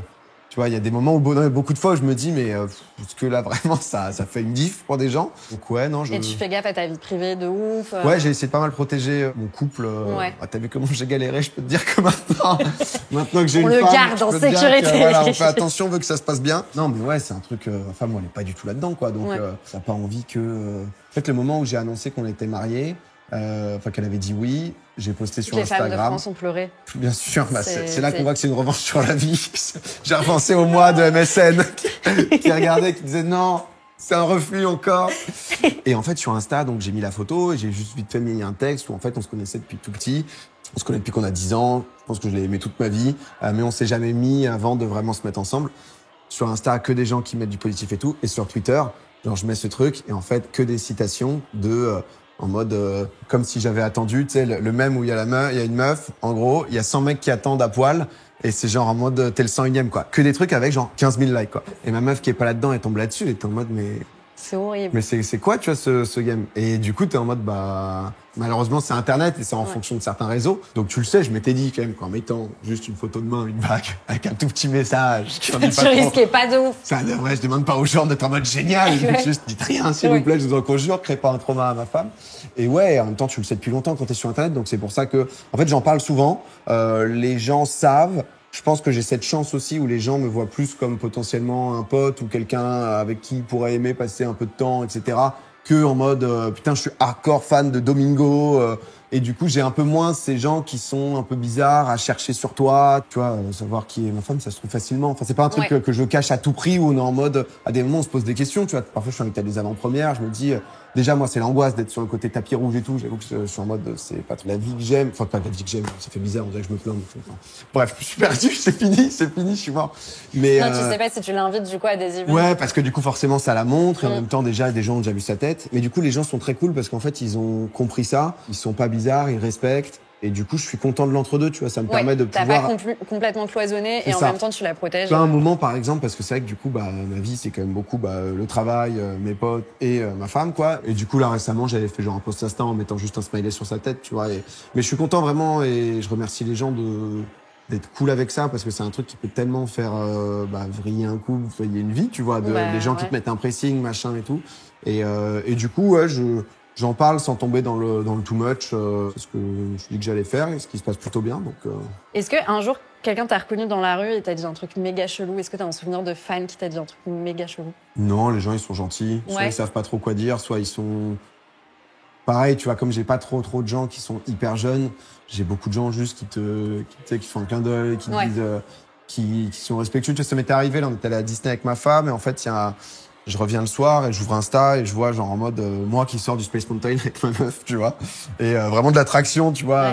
tu vois, il y a des moments où, beaucoup de fois, où je me dis, mais est-ce que là, vraiment, ça fait une diff pour des gens? Donc, ouais, non, Et tu fais gaffe à ta vie privée de ouf. Ouais, j'ai essayé de pas mal protéger mon couple. Ouais. Ah, t'as vu comment j'ai galéré? Je peux te dire que maintenant que j'ai On une le femme, garde je en peux te dire sécurité. que, voilà, on fait attention, on veut que ça se passe bien. Non, mais ouais, c'est un truc. Enfin, moi, elle est pas du tout là-dedans, quoi. Donc, Ouais. t'as pas envie que. En fait, le moment où j'ai annoncé qu'on était mariés, enfin qu'elle avait dit oui, j'ai posté sur Toutes les femmes de Instagram. France ont pleuré. Bien sûr, bah, C'est- c'est là c'est- qu'on voit que c'est une revanche sur la vie. J'ai repensé au mois de MSN qui regardait, qui disait non, c'est un refus encore. Et en fait, sur Insta, donc j'ai mis la photo et j'ai juste vite fait mis un texte où en fait on se connaissait depuis tout petit. On se connaît depuis qu'on a 10 ans. Je pense que je l'ai aimé toute ma vie, mais on s'est jamais mis avant de vraiment se mettre ensemble. Sur Insta, que des gens qui mettent du positif et tout. Et sur Twitter, genre je mets ce truc et en fait que des citations de en mode comme si j'avais attendu, tu sais, le même où il y a il y a une meuf, en gros, il y a 100 mecs qui attendent à poil, et c'est genre en mode t'es le 101ème, quoi. Que des trucs avec genre 15 000 likes, quoi. Et ma meuf qui est pas là-dedans, elle tombe là-dessus, elle était en mode, C'est horrible. mais c'est quoi, tu vois, ce game? Et du coup, t'es en mode, bah, malheureusement, c'est Internet et c'est en fonction de certains réseaux. Donc, tu le sais, je m'étais dit quand même qu'en mettant juste une photo de main, une bague, avec un tout petit message, qui en dit Tu pas trop. risquais pas de ouf. Ça devrait, je demande pas aux gens d'être en mode génial, Ouais. juste dites rien, s'il Ouais. vous plaît, je vous en conjure, créez pas un trauma à ma femme. Et ouais, en même temps, tu le sais depuis longtemps quand t'es sur Internet, donc c'est pour ça que, en fait, j'en parle souvent, les gens savent. Je pense que j'ai cette chance aussi où les gens me voient plus comme potentiellement un pote ou quelqu'un avec qui ils pourraient aimer passer un peu de temps, etc. Que en mode, putain, je suis hardcore fan de Domingo, et du coup, j'ai un peu moins ces gens qui sont un peu bizarres à chercher sur toi. Tu vois, savoir qui est ma femme, ça se trouve facilement. Enfin, c'est pas un truc Ouais. que je cache à tout prix où on est en mode, à des moments, on se pose des questions. Tu vois, parfois, je suis invité à des avant-premières. Je me dis, déjà, moi, c'est l'angoisse d'être sur le côté tapis rouge et tout. J'avoue que je suis en mode, c'est pas la vie que j'aime. Enfin, pas la vie que j'aime. Ça fait bizarre, on dirait que je me plains. Mais bref, je suis perdu, c'est fini, je suis mort. Mais, Non, tu sais pas si tu l'invites du coup à des events. ouais, parce que du coup, forcément, ça la montre. Et en Mm. même temps, déjà, des gens ont déjà vu sa tête. Mais du coup, les gens sont très cool parce qu'en fait, ils ont compris ça. Ils sont pas bizarres, ils respectent. Et du coup, je suis content de l'entre-deux, tu vois. Ça me permet de T'as pouvoir... pas complètement cloisonné C'est et en ça. même temps tu la protèges. Pas un moment, par exemple, parce que c'est vrai que du coup, bah, ma vie, c'est quand même beaucoup le travail, mes potes et ma femme, quoi. Et du coup, là, récemment, j'avais fait genre un post Insta en mettant juste un smiley sur sa tête, tu vois. Mais je suis content vraiment et je remercie les gens d'être cool avec ça parce que c'est un truc qui peut tellement faire vriller un couple, vriller une vie, tu vois, les gens qui te mettent un pressing, machin et tout. Et du coup, ouais, j'en parle sans tomber dans le too much, parce que je dis que j'allais faire et ce qui se passe plutôt bien. Donc. Est-ce qu'un jour quelqu'un t'a reconnu dans la rue et t'a dit un truc méga chelou? Est-ce que t'as un souvenir de fan qui t'a dit un truc méga chelou? Non, les gens ils sont gentils, soit ils savent pas trop quoi dire, soit ils sont pareil, tu vois, comme j'ai pas trop de gens qui sont hyper jeunes, j'ai beaucoup de gens juste qui font un clin d'œil, qui disent, qui sont respectueux. Tu vois, ça m'était arrivé, là, on était allé à Disney avec ma femme, et en fait, je reviens le soir et j'ouvre Insta et je vois genre en mode moi qui sors du Space Mountain avec ma meuf, tu vois, et vraiment de l'attraction, tu vois,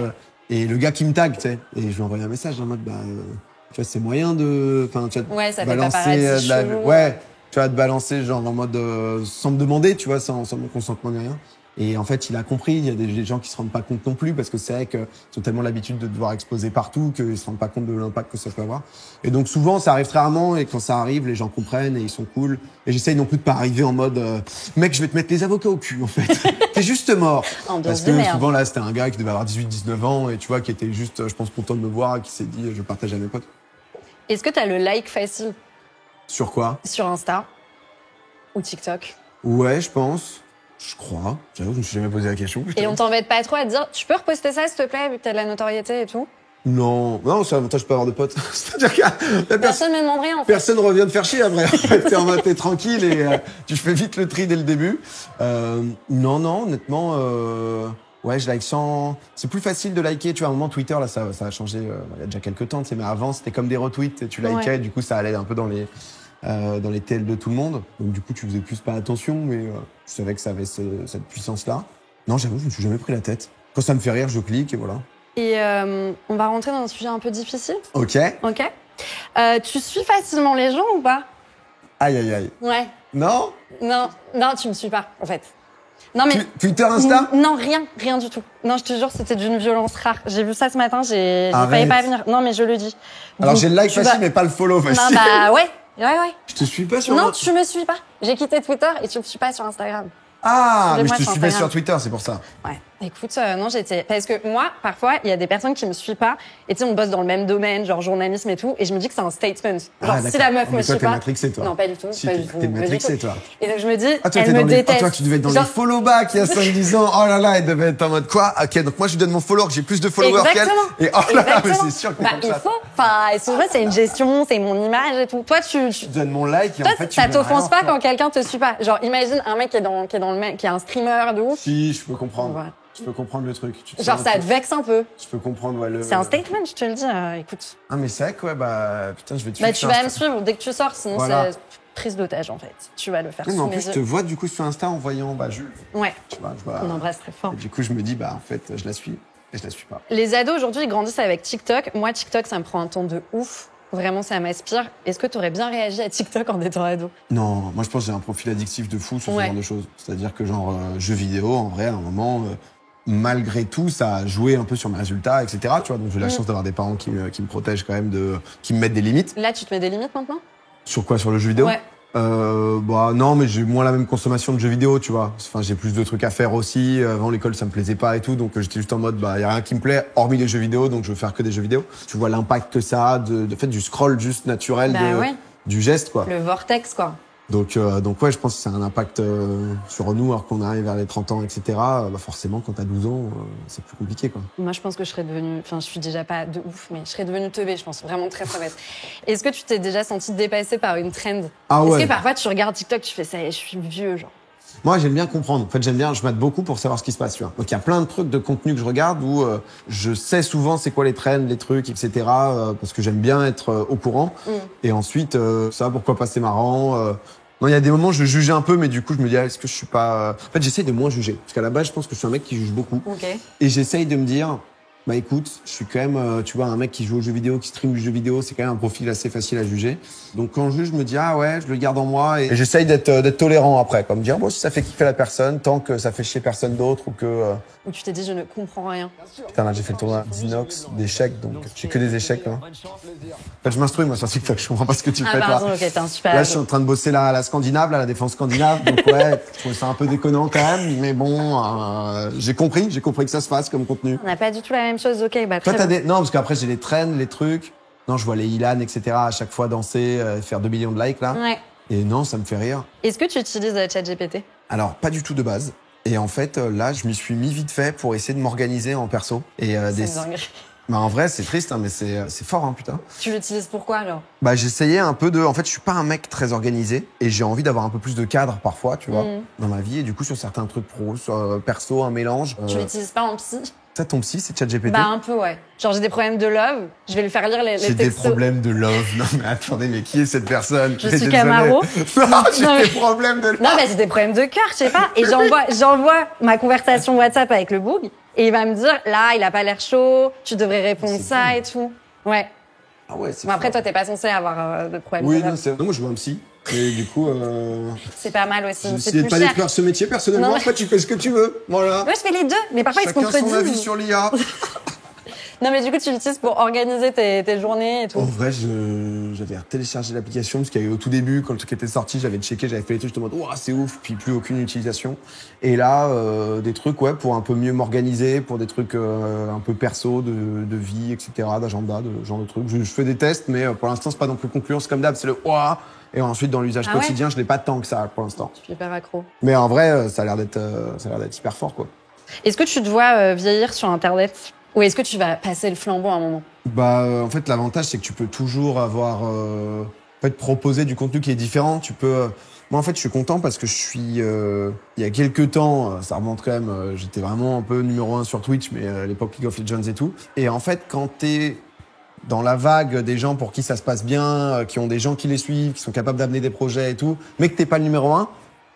et le gars qui me tag, tu sais, et je lui envoie un message en mode tu vois, c'est moyen de, enfin, tu vois, ça balancer fait tu vois, de balancer genre en mode sans me demander, tu vois, sans mon consentement ni rien. Et en fait, il a compris. Il y a des gens qui se rendent pas compte non plus parce que c'est vrai qu'ils ont tellement l'habitude de devoir exposer partout qu'ils se rendent pas compte de l'impact que ça peut avoir. Et donc souvent, ça arrive très rarement et quand ça arrive, les gens comprennent et ils sont cool. Et j'essaye non plus de pas arriver en mode mec, je vais te mettre les avocats au cul en fait. T'es juste mort. Parce que souvent là, c'était un gars qui devait avoir 18-19 ans et tu vois, qui était juste, je pense, content de me voir et qui s'est dit, je partage à mes potes. Est-ce que t'as le like facile? Sur quoi? Sur Insta ou TikTok? Ouais, je pense. Je crois. J'avoue, je me suis jamais posé la question. Et on t'embête pas trop à te dire, tu peux reposter ça s'il te plaît, vu que t'as de la notoriété et tout? Non, c'est l'avantage de pas avoir de potes. C'est-à-dire que personne me demande rien. En fait. Personne revient te faire chier après. T'es en mode, t'es tranquille et tu fais vite le tri dès le début. Non, honnêtement, ouais, je like sans. C'est plus facile de liker. Tu vois, à un moment Twitter là, ça a changé. Il y a déjà quelques temps, tu sais, mais avant c'était comme des retweets. Tu likais, du coup ça allait un peu dans les TL de tout le monde. Donc du coup, tu faisais plus pas attention, mais je savais que ça avait cette puissance-là. Non, j'avoue, je me suis jamais pris la tête. Quand ça me fait rire, je clique et voilà. Et on va rentrer dans un sujet un peu difficile. Ok. Tu suis facilement les gens ou pas? Aïe. Ouais. Non, tu me suis pas, en fait. Non mais Twitter, Insta? Non, rien du tout. Non, je te jure, c'était d'une violence rare. J'ai vu ça ce matin, j'ai failli pas venir. Non, mais je le dis. Alors j'ai le like facile, mais pas le follow facile. Non, bah ouais. Je te suis pas sur... Non, tu me suis pas. J'ai quitté Twitter et tu me suis pas sur Instagram. Ah, mais je te suivais sur Twitter, c'est pour ça. Ouais. Écoute, non, parce que moi, parfois, il y a des personnes qui me suivent pas, et tu sais, on bosse dans le même domaine, genre journalisme et tout, et je me dis que c'est un statement. Genre, si la meuf me suit pas. T'es matrixée, toi. Non, pas du tout. T'es matrixée, toi. Et donc, je me dis, elle me déteste. Toi, tu devais être dans les follow back il y a 5-10 ans. Oh là là, elle devait être en mode quoi? Ok, donc moi, je lui donne mon follower, que j'ai plus de followers qu'elle. Et oh là là, mais c'est sûr que il faut. Enfin, excuse-moi, c'est une gestion, c'est mon image et tout. Toi, tu donnes mon like et en fait, ça t'offense pas quand quelqu'un te suit pas. Genre, imagine un mec qui est un streamer de ouf. Si, je peux comprendre. Je peux comprendre le truc. Genre, ça te vexe un peu. Je peux comprendre, ouais, C'est un statement, je te le dis, écoute. Ah, mais c'est vrai que, ouais, putain, je vais te suivre. Tu vas me suivre dès que tu sors, sinon c'est prise d'otage, en fait. Tu vas le faire sous en mes plus, yeux. je te vois, du coup, sur Insta en voyant, Jules. Ouais. Tu vois, on embrasse très fort. Et du coup, je me dis, en fait, je la suis. Et je la suis pas. Les ados, aujourd'hui, ils grandissent avec TikTok. Moi, TikTok, ça me prend un temps de ouf. Vraiment, ça m'aspire. Est-ce que tu aurais bien réagi à TikTok en étant ado? Non, moi, je pense que j'ai un profil addictif de fou sur ce genre de choses. C'est-à-dire que, genre, jeux vidéo, en vrai, à un moment... malgré tout, ça a joué un peu sur mes résultats, etc. Tu vois, donc j'ai la chance d'avoir des parents qui me protègent quand même, qui me mettent des limites. Là, tu te mets des limites maintenant? Sur quoi? Sur le jeu vidéo? Ouais. Non, mais j'ai moins la même consommation de jeux vidéo, tu vois. Enfin, j'ai plus de trucs à faire aussi. Avant l'école, ça me plaisait pas et tout, donc j'étais juste en mode, y a rien qui me plaît, hormis les jeux vidéo, donc je veux faire que des jeux vidéo. Tu vois l'impact que ça a de fait du scroll juste naturel du geste, quoi. Le vortex, quoi. Donc ouais, je pense que ça a un impact sur nous, alors qu'on arrive vers les 30 ans, etc. Forcément, quand t'as 12 ans, c'est plus compliqué, quoi. Moi, je pense que je serais devenue... Enfin, je suis déjà pas de ouf, mais je serais devenue teubée, je pense. Vraiment très, très bête. Est-ce que tu t'es déjà senti dépassée par une trend? Ah ouais. Est-ce que parfois, tu regardes TikTok, tu fais ça, je suis vieux, genre? Moi, j'aime bien comprendre. En fait, je mate beaucoup pour savoir ce qui se passe, tu vois. Donc, il y a plein de trucs de contenu que je regarde où je sais souvent c'est quoi les trends, les trucs, etc. Parce que j'aime bien être au courant. Et ensuite, ça, pourquoi pas, c'est marrant. Non, il y a des moments où je juge un peu, mais du coup, je me dis, est-ce que je suis pas... En fait, j'essaye de moins juger. Parce qu'à la base, je pense que je suis un mec qui juge beaucoup. Okay. Et j'essaye de me dire... écoute, je suis quand même, tu vois, un mec qui joue aux jeux vidéo, qui stream du jeu vidéo, c'est quand même un profil assez facile à juger. Donc quand je juge, je me dis, ah ouais, je le garde en moi et j'essaye d'être tolérant après, comme dire, bon, si ça fait kiffer la personne, tant que ça fait chier personne d'autre ou que... Ou tu t'es dit, je ne comprends rien. Putain, là, j'ai fait le tournoi d'Inox, d'échecs, donc j'ai que des échecs, là. En fait, je m'instruis, moi, sur TikTok, je comprends pas ce que tu fais, pardon, toi. Ok, t'es un super... Là, je suis en train de bosser la scandinave, là, la défense scandinave, donc ouais, je trouve ça un peu déconnant quand même, mais bon, j'ai compris que ça se fasse comme contenu. On n'a pas du tout la même même chose. Ok, bah Toi, très t'as bien. des... Non, parce qu'après, j'ai les trends, les trucs. Non, je vois les Ilan, etc. à chaque fois danser, faire 2 millions de likes, là. Ouais. Et non, ça me fait rire. Est-ce que tu utilises ChatGPT? Alors, pas du tout de base. Et en fait, là, je m'y suis mis vite fait pour essayer de m'organiser en perso. Et C'est des... une dinguerie. Bah, en vrai, c'est triste, hein, mais c'est fort, hein, putain. Tu l'utilises pourquoi alors? Bah, j'essayais un peu de... En fait, je suis pas un mec très organisé. Et j'ai envie d'avoir un peu plus de cadre, parfois, tu vois, dans ma vie. Et du coup, sur certains trucs pro, sur perso, un mélange. Tu l'utilises pas en psy? Ça, ton psy, c'est ChatGPT? Bah un peu, ouais. Genre j'ai des problèmes de love, je vais lui faire lire les J'ai textos. des problèmes de love. Non, mais attendez, mais qui est cette personne? Je Mais suis désolé. Camaro. Non, j'ai Non, mais- des problèmes de love. Non, mais j'ai des problèmes de cœur, je sais pas. Et j'envoie ma conversation WhatsApp avec le boug, et il va me dire, là, il a pas l'air chaud, tu devrais répondre C'est ça bon. et tout. Ouais. Ah ouais, c'est Bon, après, fort. toi, t'es pas censé avoir de problème Oui, de non, love. c'est... Non, moi, je vois un psy. Et du coup, C'est pas mal aussi. j'ai C'est décidé de plus pas cher. découvrir ce métier personnellement. Non, mais- Après, tu fais ce que tu veux. Voilà. Moi, je fais les deux, mais parfois, ils se Chacun son avis contredisent. sur l'IA. Non, mais du coup, tu l'utilises pour organiser tes journées et tout. En vrai, j'avais téléchargé l'application parce qu'il y a eu au tout début, quand le truc était sorti, j'avais checké, j'avais fait les trucs, j'étais en mode, ouah, c'est ouf, puis plus aucune utilisation. Et là, des trucs, ouais, pour un peu mieux m'organiser, pour des trucs un peu perso, de vie, etc., d'agenda, de ce genre de trucs. Je fais des tests, mais pour l'instant, c'est pas non plus concluant. C'est comme d'hab, c'est le ouah. Et ensuite, dans l'usage Ah ouais quotidien, je l'ai pas tant que ça pour l'instant. Je suis hyper accro. Mais en vrai, ça a l'air d'être hyper fort, quoi. Est-ce que tu te vois vieillir sur Internet? Ou est-ce que tu vas passer le flambeau à un moment? Bah, en fait, l'avantage, c'est que tu peux toujours avoir, en fait, proposer du contenu qui est différent. Tu peux, moi, en fait, je suis content parce que je suis, il y a quelques temps, ça remonte quand même, j'étais vraiment un peu numéro 1 sur Twitch, mais à l'époque League of Legends et tout. Et en fait, quand t'es dans la vague des gens pour qui ça se passe bien, qui ont des gens qui les suivent, qui sont capables d'amener des projets et tout, mais que t'es pas le numéro 1,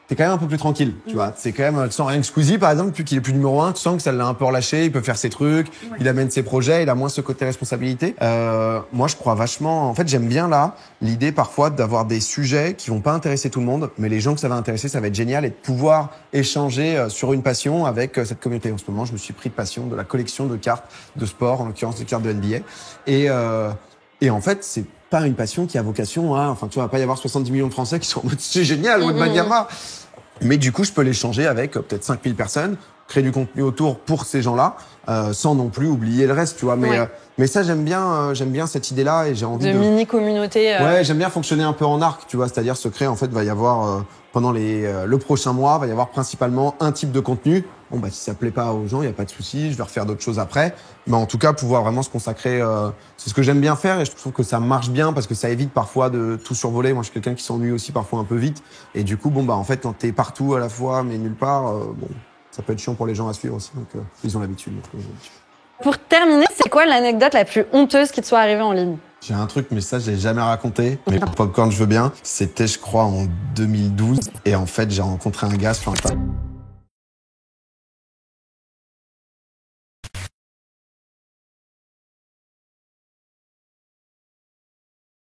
t'es quand même un peu plus tranquille, tu vois. C'est quand même, tu sens rien que Squeezie, par exemple, depuis qu'il est plus numéro 1, tu sens que ça l'a un peu relâché, il peut faire ses trucs, il amène ses projets, il a moins ce côté responsabilité. Moi, je crois vachement, en fait, j'aime bien là, l'idée parfois d'avoir des sujets qui vont pas intéresser tout le monde, mais les gens que ça va intéresser, ça va être génial, et de pouvoir échanger sur une passion avec cette communauté. En ce moment, je me suis pris de passion de la collection de cartes de sport, en l'occurrence des cartes de NBA. Et en fait, c'est pas une passion qui a vocation à, enfin, tu vois, il va pas y avoir 70 millions de Français qui sont en mode, c'est génial, Wembanyama. Mais du coup, je peux l'échanger avec peut-être 5000 personnes, créer du contenu autour pour ces gens-là, sans non plus oublier le reste, tu vois. Mais ça, j'aime bien cette idée-là et j'ai envie De de... mini-communauté. Ouais, j'aime bien fonctionner un peu en arc, tu vois. C'est-à-dire, se créer, en fait, va y avoir, pendant le prochain mois, va y avoir principalement un type de contenu. Bon, bah, si ça plaît pas aux gens, il y a pas de souci, je vais refaire d'autres choses après. Mais en tout cas, pouvoir vraiment se consacrer, c'est ce que j'aime bien faire et je trouve que ça marche bien parce que ça évite parfois de tout survoler. Moi, je suis quelqu'un qui s'ennuie aussi parfois un peu vite. Et du coup, bon, bah, en fait, quand t'es partout à la fois, mais nulle part, bon, ça peut être chiant pour les gens à suivre aussi. Donc, ils ont l'habitude. Pour terminer, c'est quoi l'anecdote la plus honteuse qui te soit arrivée en ligne? J'ai un truc, mais ça, je l'ai jamais raconté. Mais pour Popcorn, je veux bien. C'était, je crois, en 2012. Et en fait, j'ai rencontré un gars sur Insta.